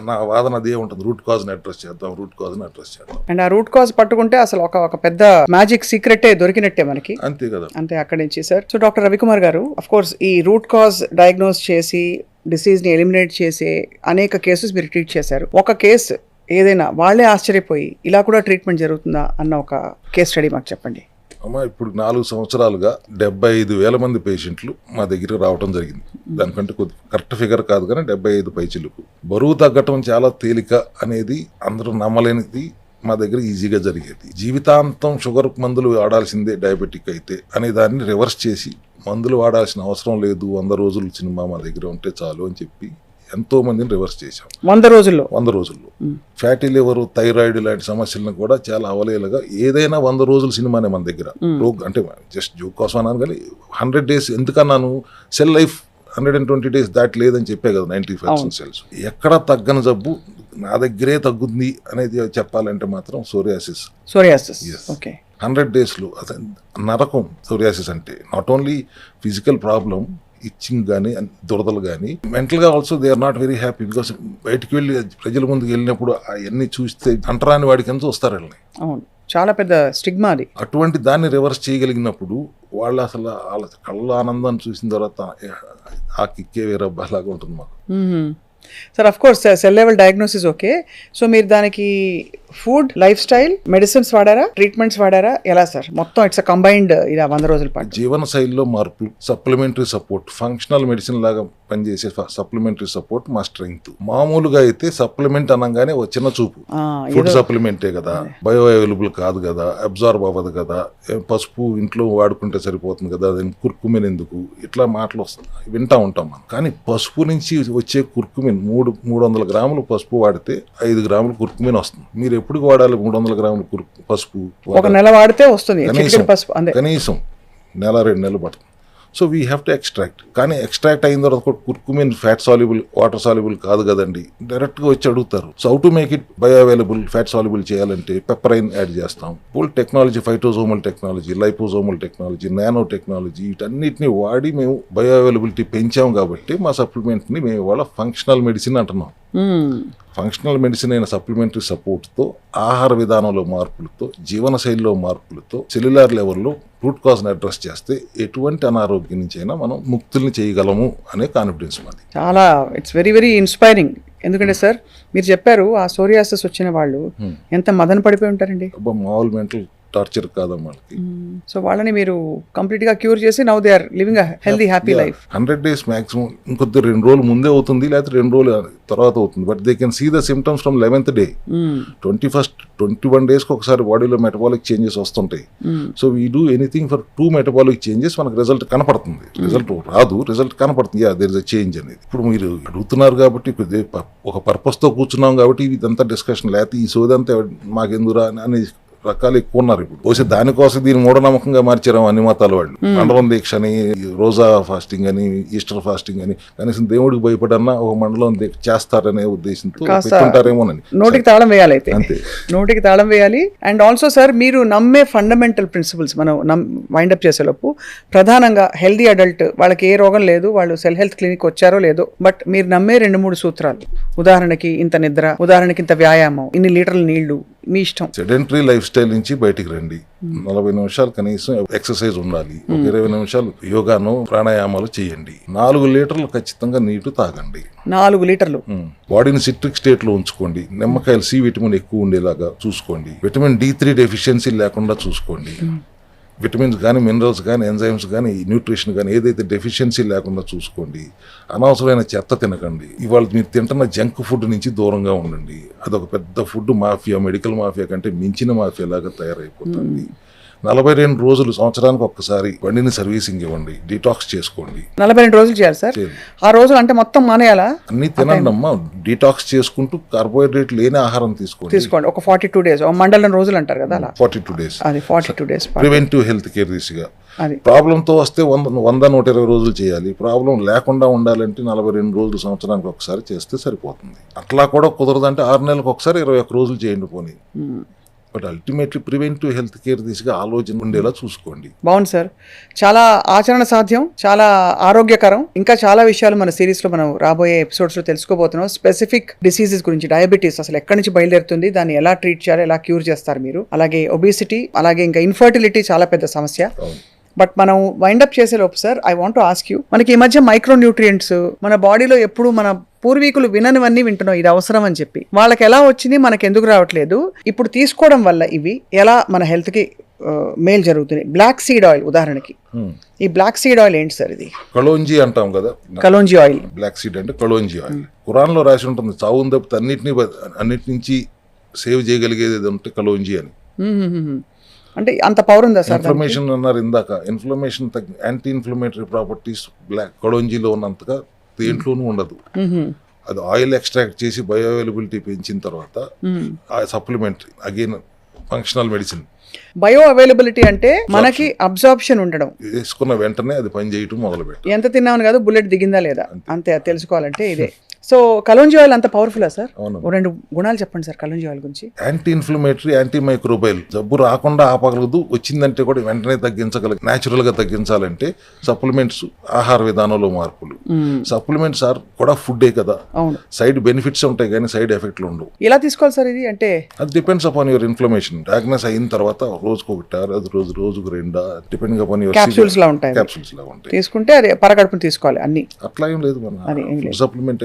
నా వాదన అదే ఉంటుంది, రూట్ కాజ్ని అడ్రస్ చేద్దాం, రూట్ కాజ్ని అడ్రస్ చేద్దాం. అండ్ ఆ రూట్ కాజ్ పట్టుకుంటే అసలు ఒక పెద్ద మ్యాజిక్ సీక్రెటే దొరికినట్టే మనకి, అంతే కదా. అంతే అక్కడి నుంచి సార్. సో డాక్టర్ రవికుమార్ గారు, అఫ్ కోర్స్ ఈ రూట్ కాజ్ డయాగ్నోస్ చేసి డిసీజ్ని ఎలిమినేట్ చేసే అనేక కేసెస్ మీరు ట్రీట్ చేశారు. ఒక కేసు ఏదైనా వాళ్ళే ఆశ్చర్యపోయి ఇలా కూడా ట్రీట్మెంట్ జరుగుతుందా అన్న ఒక కేస్ స్టడీ మాకు చెప్పండి. అమ్మ ఇప్పుడు 4 సంవత్సరాలుగా 75,000 మంది పేషెంట్లు మా దగ్గరికి రావడం జరిగింది. దానికంటే కొద్ది కరెక్ట్ ఫిగర్ కాదు కానీ 75 పైచిలకు. బరువు తగ్గటం చాలా తేలిక అనేది అందరూ నమ్మలేనిది మా దగ్గర ఈజీగా జరిగేది. జీవితాంతం షుగర్ మందులు వాడాల్సిందే డయాబెటిక్ అయితే అనే దాన్ని రివర్స్ చేసి మందులు వాడాల్సిన అవసరం లేదు, 100 రోజులు సినిమా మా దగ్గర ఉంటే చాలు అని చెప్పి ఎంతో మందిని రివర్స్ చేశాం 100 రోజుల్లో. ఫ్యాటీ లివర్, థైరాయిడ్ లాంటి సమస్యలను కూడా చాలా అవలేలుగా ఏదైనా 100 రోజుల సినిమానే మన దగ్గర. అంటే జస్ట్ జోక్ కోసం అన్నాను కానీ 100 days ఎందుకన్నాను, సెల్ లైఫ్ 120 days దాటి లేదని చెప్పే కదా 95% సెల్స్. ఎక్కడ తగ్గని జబ్బు నా దగ్గరే తగ్గుతుంది అనేది చెప్పాలంటే మాత్రం సోరియాసిస్. ఓకే. 100 daysలో నరకం సోరియాసిస్ అంటే. Not only physical problem, itching కానీ దురదలు కానీ, మెంటల్గా also they are not very happy. Because బయటికి వెళ్ళి ప్రజల ముందుకు వెళ్ళినప్పుడు అవన్నీ చూస్తే అంటరాని వాడికి ఎంత వస్తారు వెళ్ళి. అవును, చాలా పెద్ద స్టిగ్మా అది. అటువంటి దాన్ని రివర్స్ చేయగలిగినప్పుడు వాళ్ళు అసలు వాళ్ళ కళ్ళ ఆనందాన్ని చూసిన తర్వాత ఆ కిక్కే వేరే అలాగా ఉంటుంది మాకు. Sir of course cell level diagnosis okay. So మీరు దానికి ఫుడ్, లైఫ్ స్టైల్, మెడిసిన్స్ వాడారా, ట్రీట్మెంట్స్ వాడారా, ఎలా సార్? మొత్తం ఇట్స్ కంబైన్డ్ ఇలా 100 రోజుల పాటు. జీవన శైలిలో మార్పులు, సప్లిమెంటరీ సపోర్ట్, ఫంక్షనల్ మెడిసిన్ లాగా పనిచేసే సప్లిమెంటరీ సపోర్ట్ మా స్ట్రెంగ్త్. మామూలుగా అయితే సప్లిమెంట్ అనగానే ఒక చిన్న చూపు, ఫుడ్ సప్లిమెంటే కదా, బయో అవైలబుల్ కాదు కదా, అబ్జార్బ్ అవ్వదు కదా, పసుపు ఇంట్లో వాడుకుంటే సరిపోతుంది కదా, కుర్కుమిన్ ఎందుకు, ఇట్లా మాటలు వింటా ఉంటాం మనం. కానీ పసుపు నుంచి వచ్చే కుర్కుమిన్ 300 గ్రాములు పసుపు వాడితే 5 గ్రాములు కుర్కుమిన్ వస్తుంది. మీరు ఎప్పుడు వాడాలి 300 గ్రాములు పసుపు? ఒక నెల వాడితే వస్తుంది కనీసం నెల 2 నెలలు పడుతుంది. So we have to extract. కానీ ఎక్స్ట్రాక్ట్ అయిన తర్వాత curcumin fat soluble, water soluble కాదు కదండి, డైరెక్ట్గా వచ్చి అడుగుతారు. So how to make it bioavailable, fat soluble చేయాలంటే పెప్పరైన్ యాడ్ చేస్తాం. Full technology, phytosomal technology, liposomal technology, nano technology, వీటన్నిటిని వాడి మేము బయో అవైలబిలిటీ పెంచాం కాబట్టి మా సప్లిమెంట్ని మేము ఇవాళ ఫంక్షనల్ మెడిసిన్ అంటున్నాం. ఫంక్షనల్ మెడిసిన్ అయిన సప్లిమెంటరీ సపోర్ట్తో, ఆహార విధానంలో మార్పులతో, జీవనశైలిలో మార్పులతో, సెల్యులార్ లెవెల్లో రూట్ కాజ్ని అడ్రస్ చేస్తే ఎటువంటి అనారోగ్యం నుంచి అయినా మనం ముక్తుల్ని చేయగలము అనే కాన్ఫిడెన్స్ మాది. చాలా ఇట్స్ వెరీ వెరీ ఇన్స్పైరింగ్. ఎందుకంటే సార్ మీరు చెప్పారు ఆ సోరియాసిస్ వచ్చిన వాళ్ళు ఎంత మదన పడిపోయి ఉంటారండి. మామూలు మెంటల్ టార్చర్ కాదమ్మా వాళ్ళకి. సో వాళ్ళని మీరు కంప్లీట్ గా క్యూర్ చేసి now they are living a healthy happy life. 100 days maximum, ఇంకొద్ది 2 రోజులు ముందే అవుతుంది, లేకపోతే 2 రోజులు తర్వాత అవుతుంది. But they can see the symptoms from 11th day. 21 days ఒకసారి బాడీలో మెటబాలిక్ చేంజెస్ వస్తుంటాయి. So we do anything for 2 metabolic changes, మనకు రిజల్ట్ కనపడుతుంది. రిజల్ట్ రాదు, రిజల్ట్ కనపడుతుంది, yeah there is a change అనేది. ఇప్పుడు మీరు అడుగుతున్నారు కాబట్టి ఒక పర్పస్ తో కూర్చున్నాం కాబట్టి ఇదంతా డిస్కషన్, లేకపోతే ఈ సోదంతా మాకెందురా అని రకాలు ఎక్కువ ఉన్నారు. ఇప్పుడు పోసి దానికోసం దీన్ని మూఢనమ్మకంగా మార్చారు అన్ని మతాల వాళ్ళు. మండలం దీక్ష అని, రోజా ఫాస్టింగ్ అని, ఈస్టర్ ఫాస్టింగ్ అని, కనీసం దేవుడికి భయపడన్నా ఒక మండలం దీక్ష చేస్తారనే ఉద్దేశంతో పెట్టుకుంటారేమోనని. నోటికి తాళం వేయాలి అయితే, నోటికి తాళం వేయాలి. అండ్ ఆల్సో సార్ మీరు నమ్మే ఫండమెంటల్ ప్రిన్సిపల్స్ మనం వైండప్ చేసేలోపు ప్రధానంగా హెల్దీ అడల్ట్, వాళ్ళకి ఏ రోగం లేదు, వాళ్ళు సెల్ హెల్త్ క్లినిక్ వచ్చారో లేదో, బట్ మీరు నమ్మే 2-3 సూత్రాలు, ఉదాహరణకి ఇంత నిద్ర, ఉదాహరణకి ఇంత వ్యాయామం, ఇన్ని లీటర్ల నీళ్లు, మీ ఇష్టం. సెడెంటరీ లైఫ్ స్టైల్ నుంచి బయటికి రండి. 40 నిమిషాలు కనీసం ఎక్సర్సైజ్ ఉండాలి. 20 నిమిషాలు యోగాను, ప్రాణాయామాలు చేయండి. 4 లీటర్లు ఖచ్చితంగా నీళ్లు తాగండి. 4 లీటర్లు. బాడీని సిట్రిక్ స్టేట్ లో ఉంచుకోండి. నిమ్మకాయలు సి విటమిన్ ఎక్కువ ఉండేలాగా చూసుకోండి. విటమిన్ D3 డెఫిషియన్సీ లేకుండా చూసుకోండి. విటమిన్స్ కానీ, మినరల్స్ కానీ, ఎంజైమ్స్ కానీ, న్యూట్రిషన్ కానీ ఏదైతే డెఫిషియన్సీ లేకుండా చూసుకోండి. అనవసరమైన చెత్త తినకండి. ఇవాళ మీరు తింటున్న జంక్ ఫుడ్ నుంచి దూరంగా ఉండండి. అదొక పెద్ద ఫుడ్ మాఫియా, మెడికల్ మాఫియా కంటే మించిన మాఫియా లాగా తయారైపోతుంది. 42 రోజులు, సంవత్సరానికి ఒక్కసారి బండిని సర్వీసింగ్ ఇవ్వండి. డీటాక్స్ చేసుకోండి. 42 రోజులు చేయాలి సార్? ఆ రోజులు అంటే మొత్తం మానేయాలా? అన్ని తినండి అమ్మా. డీటాక్స్ చేసుకుంటూ కార్బోహైడ్రేట్ లేని ఆహారం తీసుకోండి. ఒక 42 days, మండలం రోజులు అంటారు కదా, అలా 42 days. అది 42 days ప్రివెంటివ్ హెల్త్ కేర్ దిశగా. ప్రాబ్లంతో వస్తే 100-120 రోజులు చేయాలి. ప్రాబ్లం లేకుండా ఉండాలంటే 42 రోజులు, సంవత్సరానికి ఒకసారి చేస్తే సరిపోతుంది. అట్లా కూడా కుదరదంటే 6 నెలలకు ఒకసారి 21 రోజులు చేయండి పోనీ. But ultimately preventive health care దిశగా ఆలోచన ఉండేలా చూసుకోండి. బాగుంది సార్, చాలా ఆచరణ సాధ్యం, చాలా ఆరోగ్యకరం. ఇంకా చాలా విషయాలు మన సిరీస్లో మనం రాబోయే ఎపిసోడ్స్లో తెలుసుకోబోతున్నాం. స్పెసిఫిక్ డిసీజెస్ గురించి, డయాబెటీస్ అసలు ఎక్కడి నుంచి బయలుదేరుతుంది, దాన్ని ఎలా ట్రీట్ చేయాలి, ఎలా క్యూర్ చేస్తారు మీరు, అలాగే ఒబేసిటీ, అలాగే ఇంకా ఇన్ఫర్టిలిటీ చాలా పెద్ద సమస్య. బట్ మనం వైండప్ చేసేలోపు sir I want ask you, మనకి ఈ మధ్య మైక్రో న్యూట్రియంట్స్ మన బాడీలో ఎప్పుడు మన పూర్వీకులు విననివన్నీ వింటున్నాం, ఇది అవసరం అని చెప్పి. వాళ్ళకి ఎలా వచ్చింది, మనకి ఎందుకు రావట్లేదు, ఇప్పుడు తీసుకోవడం వల్ల ఇవి ఎలా మన హెల్త్కి మేలు జరుగుతుంది. బ్లాక్ సీడ్ ఆయిల్ ఉదాహరణకి, ఈ బ్లాక్ సీడ్ ఆయిల్ ఏంటి సార్? ఇది కలోంజీ అంటాం కదా, కలోంజీ ఆయిల్. బ్లాక్ సీడ్ అంటే కలోంజీ ఆయిల్. ఖురాన్లో రాసి ఉంటుంది, చావుని తప్పితే అన్నిటి నుంచి సేవ్ చేయగలిగేది ఏది ఉంటే కలోంజీ అని. అంటే అంత పవర్ ఉందా సార్? ఇన్ఫ్లమేషన్ అన్నారు ఇందాక, inflammation anti inflammatory properties black కలోంజీలో ఉన్నంతగా దేంట్లోనూ ఉండదు. అది ఆయిల్ ఎక్స్ట్రాక్ట్ చేసి బయో అవైలబిలిటీ పెంచిన తర్వాత ఆ supplementary again functional medicine. Bioavailability అంటే మనకి అబ్జార్ప్షన్ ఉండడం, వేసుకున్న వెంటనే అది పని చేయటం మొదలు పెట్టి ఎంత తిన్నామని కాదు, బుల్లెట్ దిగిందా లేదా అంతే. అది తెలుసుకోవాలంటే ఇదే. సో కలోంజీ ఆయిల్ అంత పవర్ఫుల్లా సార్? అవును. 2 గుణాలు చెప్పండి సార్ కలోంజీ ఆయిల్ గురించి. Anti inflammatory, anti microbial. జబ్బు రాకుండా ఆపగలదు, వచ్చిందంటే కూడా వెంటనే తగ్గించగలదు. న్యాచురల్ గా తగ్గించాలంటే సప్లిమెంట్స్, ఆహార విధానంలో మార్పులు. సప్లిమెంట్స్ ఆర్ కూడా ఫుడ్డే కదా, అవును. సైడ్ బెనిఫిట్స్ ఉంటాయి కానీ సైడ్ ఎఫెక్ట్లు ఉండవు. ఎలా తీసుకోవాలి సార్ ఇది? అంటే అది depends upon your inflammation. Diagnose అయిన తర్వాత రోజుకు 1 అది రోజుకు 2, డిపెండింగ్ అపాన్ యువర్ క్యాప్సూల్స్ లా ఉంటాయి. క్యాప్సూల్స్ లా ఉంటాయి. తీసుకుంటే అది పరగడుపుని తీసుకోవాలి అన్ని. అట్లా ఏం లేదు, మన supplement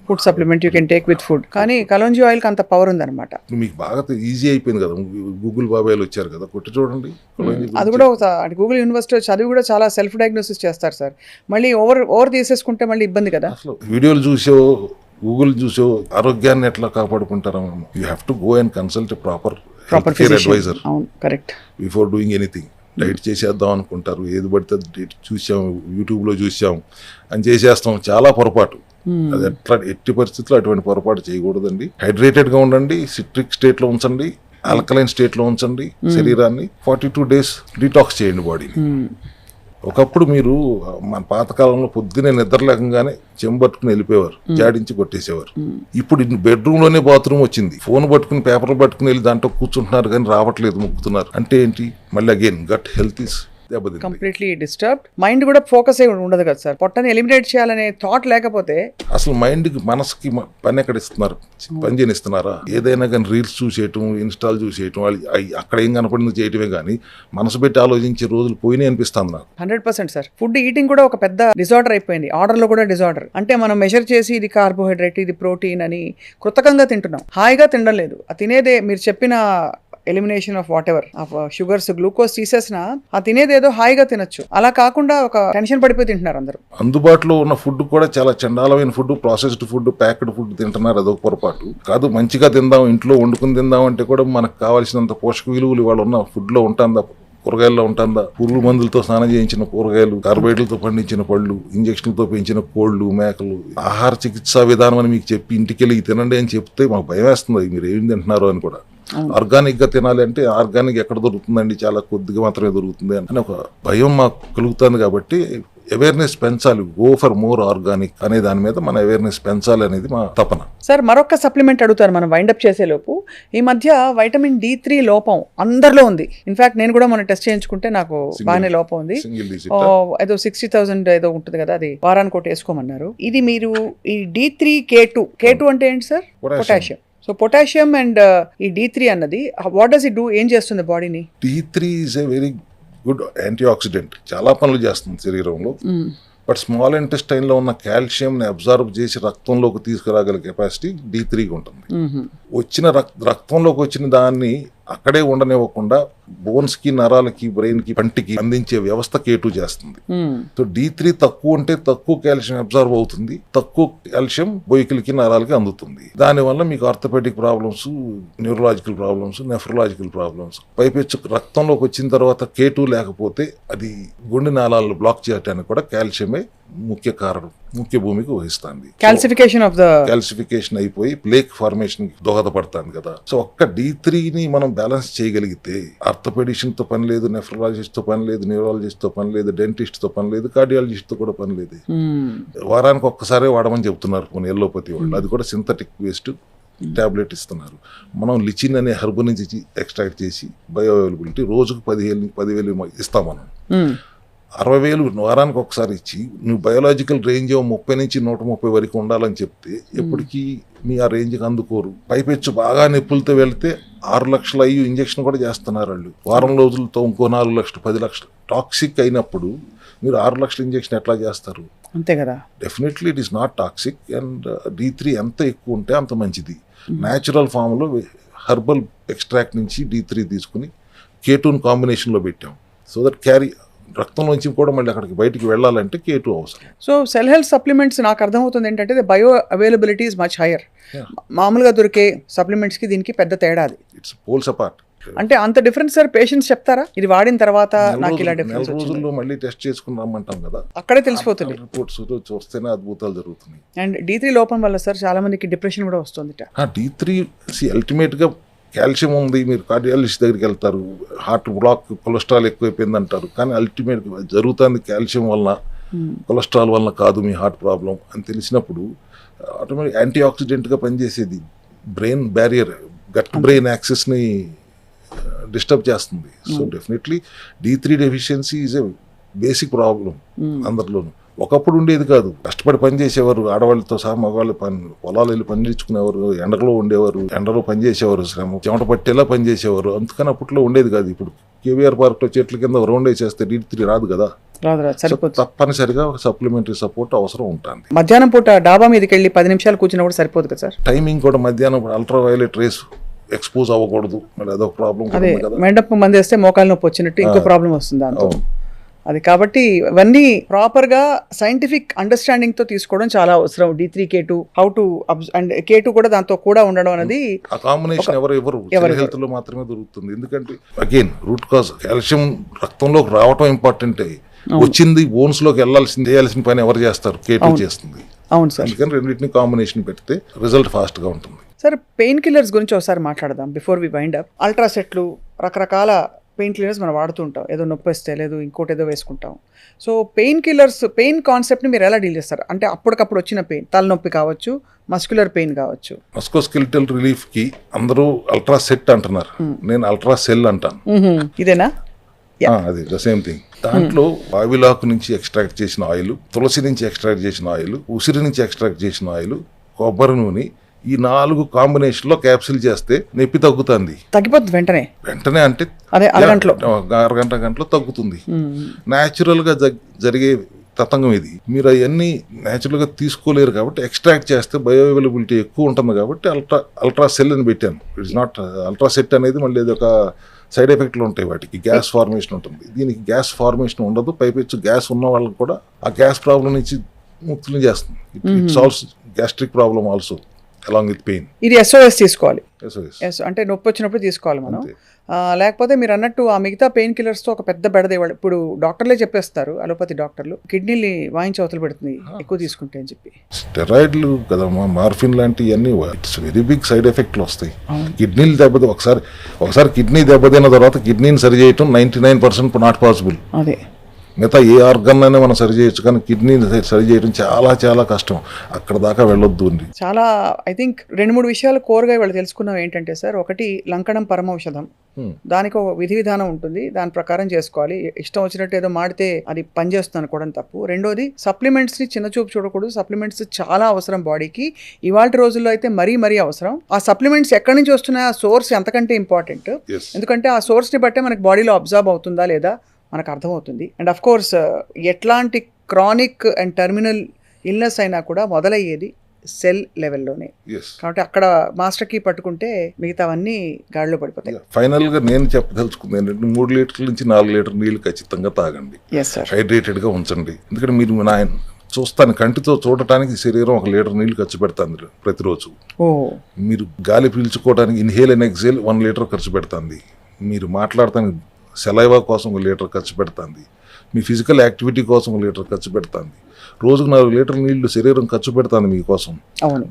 food supplement you can take with food. కానీ కలోంజీ ఆయిల్ కి అంత పవర్ ఉందన్నమాట. మీకు బాగా ఈజీ అయిపోయింది కదా, గూగుల్ బాబాయ్లు వచ్చారు కదా, కొట్టి చూడండి. అది కూడా గూగుల్ యూనివర్సిటీ చదివి కూడా చాలా సెల్ఫ్ డయాగ్నోసిస్ చేస్తారు సార్. మళ్ళీ ఓవర్ తీసేసుకుంటే మళ్ళీ ఇబ్బంది కదా. అసలు వీడియోలు చూసో గూగుల్ చూసో ఆరోగ్యాన్ని ఎట్లా కాపాడుకుంటారు? You have to go and consult proper care advisor correct before doing anything. Diet చేసేద్దాం అనుకుంటారు, ఏది పడితే డైట్ చూసాం, యూట్యూబ్లో చూసాం అని చేసేస్తాం. చాలా పొరపాటు. అది ఎట్టి పరిస్థితుల్లో అటువంటి పొరపాటు చేయకూడదండి. హైడ్రేటెడ్ గా ఉండండి, సిట్రిక్ స్టేట్ లో ఉంచండి, ఆల్కలైన్ స్టేట్ లో ఉంచండి శరీరాన్ని. 42 days డిటాక్స్ చేయండి బాడీని. ఒకప్పుడు మీరు మన పాతకాలంలో పొద్దునే నిద్ర లేకంగానే చెంబట్టుకుని వెళ్ళిపోయేవారు, జాడించి కొట్టేసేవారు. ఇప్పుడు బెడ్రూమ్ లోనే బాత్రూమ్ వచ్చింది, ఫోన్ పట్టుకుని పేపర్లు పట్టుకుని వెళ్ళి దాంట్లో కూర్చుంటున్నారు కానీ రావట్లేదు, ముక్కుతున్నారు. అంటే ఏంటి? మళ్ళీ again gut health is completely disturbed. Mind కూడా ఫోకస్ అయి ఉండదు కదా సార్. పొట్టని ఎలిమినేట్ చేయాలనే థాట్ లేకపోతే అసలు మైండ్ కి మనసుకి పని ఎక్కడ ఇస్తున్నారు? పని చేయనిస్తున్నారా? ఏదైనా కానీ రీల్స్ చూసేయటం, ఇన్స్టాల్ చూసేయటం, అక్కడ ఏం కనపడింది చేయటమే కానీ మనసు పెట్టి ఆలోచించే రోజులు పోయినాయి అనిపిస్తుంది నాకు. 100% సార్. ఫుడ్ ఈటింగ్ కూడా ఒక పెద్ద డిజార్డర్ అయిపోయింది. ఆర్డర్ లో కూడా డిజార్డర్. అంటే మనం మెజర్ చేసి ఇది కార్బోహైడ్రేట్, ఇది ప్రోటీన్ అని కృతకంగా తింటున్నాం, హాయిగా తినడం లేదు. తినేదే మీరు చెప్పిన elimination of what ever of sugars, glucose తీసేసిన ఆ తినేదేదో హాయిగా తినొచ్చు. అలా కాకుండా ఒక టెన్షన్ పడిపోయి తింటున్నారు అందరూ. అందుబాటులో ఉన్న ఫుడ్ కూడా చాలా చండాలమైన food, processed food, packed food తింటున్నారు. అదొక పొరపాటు కాదు. మంచిగా తిందాం, ఇంట్లో వండుకుని తిందాం అంటే కూడా మనకు కావాల్సినంత పోషక విలువలు ఇవాళ ఉన్న ఫుడ్ లో ఉంటుందా? కూరగాయల్లో ఉంటుందా? పురుగు మందులతో స్నానం చేయించిన కూరగాయలు, కార్బోహైడ్రేట్లతో పండించిన పళ్ళు, ఇంజక్షన్లతో పెంచిన కోళ్లు, మేకలు. ఆహార చికిత్సా విధానం అని మీకు చెప్పి ఇంటికెళ్ళి తినండి అని చెప్తే మాకు భయం వేస్తుంది, మీరు ఏం తింటున్నారు అని కూడా. ఆర్గానిక్ గా తినాలి అంటే ఆర్గానిక్ ఎక్కడ దొరుకుతుందండి? చాలా కొద్దిగా మాత్రమే దొరుకుతుంది అని ఒక భయం మాకు కలుగుతుంది. కాబట్టి అవేర్నెస్ పెంచాలి. గో ఫర్ మోర్ ఆర్గానిక్ అనే దాని మీద మన అవేర్నెస్ పెంచాలి అనేది మా తపన. సార్ మరొక సప్లిమెంట్ అడుగుతారు మనం వైండప్ చేసేలోపు. ఈ మధ్య వైటమిన్ D3 లోపం అందరిలో ఉంది. ఇన్ఫాక్ట్ నేను కూడా మనం టెస్ట్ చేయించుకుంటే నాకు బాగానే లోపం ఉంది. ఏదో 60,000 ఏదో ఉంటుంది కదా, అది వారానికి ఒకటి వేసుకోమన్నారు. ఇది మీరు ఈ D3K2 అంటే ఏంటి sir? Potassium. So potassium and ఈ D3 అన్నది వాట్ డస్ ఇట్ డూ? ఏం చేస్తుంది బాడీని? D3 is a very good anti oxidant. చాలా పనులు చేస్తుంది శరీరంలో. బట్ స్మాల్ ఇంటెస్టైన్ లో ఉన్న కాల్షియం ని అబ్జర్వ్ చేసి రక్తంలోకి తీసుకురాగల కెపాసిటీ D3కి ఉంటుంది. వచ్చిన రక్తంలోకి వచ్చిన దాన్ని అక్కడే ఉండనివ్వకుండా బోన్స్ కి, నరాలకి, బ్రెయిన్ కి, పంటికి అందించే వ్యవస్థ K2 చేస్తుంది. సో D3 తక్కువ ఉంటే తక్కువ కాల్షియం అబ్జర్వ్ అవుతుంది, తక్కువ కాల్షియం బొయ్యికలకి, నరాలకి అందుతుంది. దానివల్ల మీకు orthopaedic problems, neurological problems, nephrological problems. పైపెచ్చు రక్తంలోకి వచ్చిన తర్వాత K2 లేకపోతే అది గుండె నాళాలను బ్లాక్ చేయడానికి కూడా కాల్షియమే ముఖ్య కారణం, ముఖ్య భూమికి వహిస్తుంది. కాల్సిఫికేషన్ అయిపోయి ప్లేక్ ఫార్మేషన్ దోహదపడుతుంది కదా. సో ఒక్క D3ని మనం బ్యాలెన్స్ చేయగలిగితే ఆర్థోపెడిషన్ తో పని లేదు, నెఫ్రాలజిస్ట్ తో పని లేదు, న్యూరాలజిస్ట్ తో పని లేదు, డెంటిస్ట్ తో పని లేదు, కార్డియాలజిస్ట్ తో కూడా పని లేదు. వారానికి ఒక్కసారే వాడమని చెప్తున్నారు కొన్ని ఎల్లోపతి వాళ్ళు. అది కూడా సింథటిక్ వేస్ట్ టాబ్లెట్ ఇస్తున్నారు. మనం లిచిన్ అనే హెర్బ్ నుంచి ఎక్స్ట్రాక్ట్ చేసి బయో అవైలబిలిటీ రోజుకు 10,000 ఇస్తాం మనం. 60,000 వారానికి ఒకసారి ఇచ్చి నువ్వు బయోలాజికల్ రేంజ్ 30 నుంచి 130 వరకు ఉండాలని చెప్తే ఎప్పటికీ మీ ఆ రేంజ్కి అందుకోరు. పైపెచ్చు బాగా నొప్పులతో వెళ్తే 6 లక్షల అయ్యి ఇంజక్షన్ కూడా చేస్తున్నారు వాళ్ళు. వారం రోజులతో ఇంకో 4 లక్షలు 10 లక్షలు టాక్సిక్ అయినప్పుడు మీరు 6 లక్షల ఇంజక్షన్ ఎట్లా చేస్తారు? అంతే కదా. Definitely it is not toxic. And D3 ఎంత ఎక్కువ ఉంటే అంత మంచిది. న్యాచురల్ ఫామ్లో హెర్బల్ ఎక్స్ట్రాక్ట్ నుంచి D3 తీసుకుని K2 కాంబినేషన్లో పెట్టాం. సో దట్ క్యారీ రక్తంలోంచి కూడా మళ్ళీ అక్కడికి బయటికి వెళ్ళాలంటే K2 అవసరం. సో సెల్ హెల్త్ సప్లిమెంట్స్ నాకు అర్థమవుతుంది ఏంటంటే bioavailability is much higher. మామూలుగా దొరికే సప్లిమెంట్స్కి దీనికి పెద్ద తేడా అది. It's poles apart. అంటే అంత డిఫరెన్స్ సార్ పేషెంట్స్ చెప్తారా ఇది వాడిన తర్వాత నాకు ఇలా డిఫరెన్స్ నెల రోజుల్లో మళ్ళీ టెస్ట్ చేసుకుని రమ్మంటాం కదా, అక్కడే తెలిసిపోతుంది. రిపోర్ట్స్ చూస్తేనే అద్భుతాలు జరుగుతున్నాయి. అండ్ D3 లోపం వల్ల సార్ చాలా మందికి డిప్రెషన్ కూడా వస్తుంది. D3 అల్టిమేట్ గా కాల్షియం ఉంది, మీరు కార్డియాలజిస్ట్ దగ్గరికి వెళ్తారు, హార్ట్ బ్లాక్ కొలెస్ట్రాల్ ఎక్కువైపోయింది అంటారు, కానీ అల్టిమేట్ జరుగుతుంది కాల్షియం వలన కొలెస్ట్రాల్ వలన కాదు మీ హార్ట్ ప్రాబ్లం అని తెలిసినప్పుడు ఆటోమేటిక్ యాంటీ ఆక్సిడెంట్గా పనిచేసేది బ్రెయిన్ బ్యారియర్ గట్ బ్రెయిన్ యాక్సెస్ని డిస్టర్బ్ చేస్తుంది. So definitely D3 deficiency is a basic problem అందరిలోనూ. ఒకప్పుడు ఉండేది కాదు, కష్టపడి పని చేసేవారు, ఆడవాళ్ళతో సహా మగవాళ్ళు పొలాలు వెళ్ళి పని నేర్చుకునేవారు, ఎండలో ఉండేవారు, ఎండలో పని చేసేవారు, శ్రమ చెమట పట్టేలా పని చేసేవారు. అందుకని అప్పట్లో ఉండేది కాదు. ఇప్పుడు KVR పార్క్లో చెట్ల కింద రౌండ్ వేసేస్తే D3 రాదు కదా. తప్పనిసరిగా సప్లిమెంటరీ సపోర్ట్ అవసరం ఉంటుంది. మధ్యాహ్నం పూట డాబా మీదకి వెళ్ళి 10 నిమిషాలు కూర్చున్నా కూడా సరిపోదు కదా సార్. టైమింగ్ కూడా మధ్యాహ్నం అల్ట్రా వైలెట్ రేస్ ఎక్స్పోజ్ అవ్వకూడదు, మరి అదొక ప్రాబ్లం. అదే మెండప్ మంది వేస్తే మోకాలు నొప్పి వచ్చినట్టు ఇంకో ప్రాబ్లం వస్తుంది దాంతో. అది కాబట్టి ఇవన్నీ ప్రాపర్ గా సైంటిఫిక్ అండర్స్టాండింగ్ తో తీసుకోవడం చాలా అవసరం. D3 K2 how to and K2 కూడా దాంతో కూడా ఉండడం అనేది ఆ కాంబినేషన్ ఎవరు హెల్త్ లో మాత్రమే దొరుకుతుంది. ఎందుకంటే అగైన్ రూట్ కాజ్ కాల్షియం రక్తంలోకి రావటం ఇంపార్టెంట్. వచ్చింది బోన్స్ లోకి వెళ్ళాల్సింది, చేయాల్సిన పని ఎవరు చేస్తారు? K2 చేస్తుంది. అవును సార్. అందుకని రెండింటిని కాంబినేషన్ పెడితే రిజల్ట్ ఫాస్ట్ గా ఉంటుంది. సార్ పెయిన్ కిల్లర్స్ గురించి ఒకసారి మాట్లాడదాం బిఫోర్ వి వైండ్ అప్. అల్ట్రాసెట్లు రకరకాల పెయిన్ కిల్లర్స్ మనం వాడుతూ ఉంటాం. ఏదో నొప్పి వస్తే లేదు ఇంకోటి ఏదో వేసుకుంటాం. సో పెయిన్ కిల్లర్స్ పెయిన్ కాన్సెప్ట్ని మీరు ఎలా డీల్ చేస్తారు? అంటే అప్పటికప్పుడు వచ్చిన పెయిన్, తలనొప్పి కావచ్చు, మస్క్యులర్ పెయిన్ కావచ్చు. మస్కోస్కెలిటల్ రిలీఫ్ కి అందరూ అల్ట్రా సెట్ అంటున్నారు, నేను అల్ట్రా సెల్ అంటాను. ఇదేనా? అది ద సేమ్ థింగ్. దాంట్లో వావిలాకు నుంచి ఎక్స్ట్రాక్ట్ చేసిన ఆయిల్, తులసి నుంచి ఎక్స్ట్రాక్ట్ చేసిన ఆయిల్, ఉసిరి నుంచి ఎక్స్ట్రాక్ట్ చేసిన ఆయిల్, కొబ్బరి నూనె, ఈ 4 కాంబినేషన్ లో క్యాప్సిల్ చేస్తే నొప్పి తగ్గుతుంది. తగ్గిపోతుంది వెంటనే అంటే అరగంటలో తగ్గుతుంది. న్యాచురల్ గా జరిగే తతంగం ఇది. మీరు అవన్నీ న్యాచురల్ గా తీసుకోలేరు కాబట్టి ఎక్స్ట్రాక్ట్ చేస్తే బయో అవైలబిలిటీ ఎక్కువ ఉంటుంది కాబట్టి అల్ట్రా సెల్ అని పెట్టాను. ఇట్స్ నాట్ అల్ట్రా సెట్ అనేది మళ్ళీ అది ఒక సైడ్ ఎఫెక్ట్లు ఉంటాయి, వాటికి గ్యాస్ ఫార్మేషన్ ఉంటుంది. దీనికి గ్యాస్ ఫార్మేషన్ ఉండదు. పైపెచ్చు గ్యాస్ ఉన్న వాళ్ళకి కూడా ఆ గ్యాస్ ప్రాబ్లం నుంచి ముక్తులు చేస్తుంది. It solves gastric problem also along with pain. ఇది SOS తీసుకోవాలి. అంటే నొప్పి వచ్చినప్పుడు తీసుకోవాలి మనం. లేకపోతే మీరు అన్నట్టు ఆ మిగతా పెయిన్ కిల్లర్స్తో ఒక పెద్ద బెడదేవాడు. ఇప్పుడు డాక్టర్లే చెప్పేస్తారు, అలోపతి డాక్టర్లు, కిడ్నీని వాయించి అవతల పెడుతుంది ఎక్కువ తీసుకుంటే అని చెప్పి. స్టెరాయిడ్లు కదమ్మా, మార్ఫిన్ లాంటివన్నీ ఇట్స్ వెరీ బిగ్ సైడ్ ఎఫెక్ట్లు వస్తాయి. కిడ్నీలు ఒకసారి కిడ్నీ దెబ్బతిన్న తర్వాత కిడ్నీని సరి చేయటం 99% నాట్ పాసిబుల్. అదే మిగతా ఏ ఆర్గన్ అయినా మనం సరి చేయొచ్చు, కానీ కిడ్నీని సరి చేయడం చాలా చాలా కష్టం. అక్కడ దాకా వెళ్ళొద్దు అండి. చాలా ఐ థింక్ 2-3 విషయాలు కోరగా వాళ్ళు తెలుసుకున్నాం. ఏంటంటే సార్, ఒకటి లంకణం పరమౌషధం, దానికి ఒక విధి విధానం ఉంటుంది, దాని ప్రకారం చేసుకోవాలి. ఇష్టం వచ్చినట్టు ఏదో మాడితే అది పనిచేస్తుంది అనుకోవడం తప్పు. రెండోది సప్లిమెంట్స్ ని చిన్న చూపు చూడకూడదు. సప్లిమెంట్స్ చాలా అవసరం బాడీకి. ఇవాళ రోజుల్లో అయితే మరీ అవసరం. ఆ సప్లిమెంట్స్ ఎక్కడి నుంచి వస్తున్నాయి, ఆ సోర్స్ ఎంతకంటే ఇంపార్టెంట్. ఎందుకంటే ఆ సోర్స్ ని బట్టే మనకి బాడీలో అబ్జర్వ్ అవుతుందా లేదా మనకు అర్థమవుతుంది. అండ్ అఫ్ కోర్స్ ఎట్లాంటి క్రానిక్ అండ్ టెర్మినల్ ఇల్నెస్ అయినా కూడా మొదలయ్యేది సెల్ లెవెల్లోనే. కాబట్టి అక్కడ మాస్టర్ కీ పట్టుకుంటే మిగతావన్నీ గాడిలో పడిపోతాయి. ఫైనల్ గా నేను చెప్పదలుచుకుంది ఏంటంటే 3 లీటర్ల నుంచి 4 లీటర్ నీళ్లు ఖచ్చితంగా తాగండి. హైడ్రేటెడ్ గా ఉంచండి. ఎందుకంటే మీరు చూస్తాను, కంటితో చూడటానికి శరీరం 1 లీటర్ నీళ్లు ఖర్చు పెడుతుంది ప్రతిరోజు. మీరు గాలి పీల్చుకోవడానికి ఇన్హేల్ అండ్ ఎక్సేల్ 1 లీటర్ ఖర్చు పెడుతుంది. మీరు మాట్లాడటానికి సెలైవా కోసం 1 లీటర్ ఖర్చు పెడుతుంది. మీ ఫిజికల్ యాక్టివిటీ కోసం 1 లీటర్ ఖర్చు పెడుతుంది. రోజుకు 4 లీటర్ నీళ్లు శరీరం ఖర్చు పెడుతుంది మీకోసం.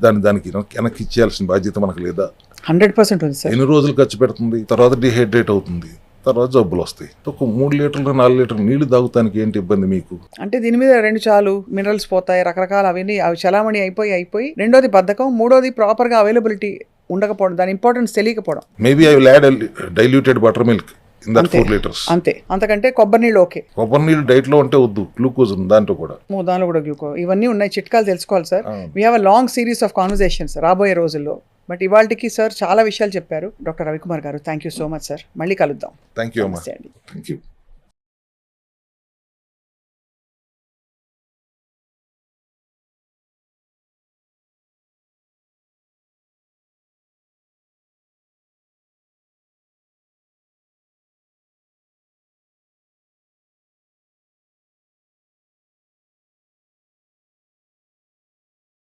దానికి వెనక్కి ఇచ్చేయాల్సిన బాధ్యత మనకు లేదా? 100% ఉంది సార్. ఎన్ని రోజులు ఖర్చు పెడుతుంది, తర్వాత డిహైడ్రేట్ అవుతుంది, తర్వాత జబ్బులు వస్తాయి. ఒక 3 లీటర్లు 4 లీటర్లు నీళ్లు తాగుతానికి ఏంటి ఇబ్బంది మీకు? అంటే దీని మీద 2 చాలు, మినరల్స్ పోతాయి, రకరకాల అవి చలామణి అయిపోయి. రెండోది బద్ధకం, మూడోది ప్రాపర్ గా అవైలబిలిటీ ఉండకపోవడం, దాని ఇంపార్టెన్స్ తెలియకపోవడం. Maybe I will add diluted butter milk in that 4 liters. అంతే, అంతకంటే కొబ్బరి నీళ్ళు ఓకే. కొబ్బరి నీళ్ళు డైట్ లో ఉంటే వద్దు, గ్లూకోజ్ ఉంది దాంట్లో కూడా. దానిలో కూడా గ్లూకో ఇవన్నీ ఉన్నాయి, చిట్కాలు తెలుసుకోవాలి sir. We have a long series of conversations రాబోయే రోజుల్లో. బట్ ఇవాళకి సార్ చాలా విషయాలు చెప్పారు డాక్టర్ రవికుమార్ గారు. Thank you so much sir. మళ్ళీ కలుద్దాం. థ్యాంక్ యూ అమ్మా. నమస్తే అండి. Thank you.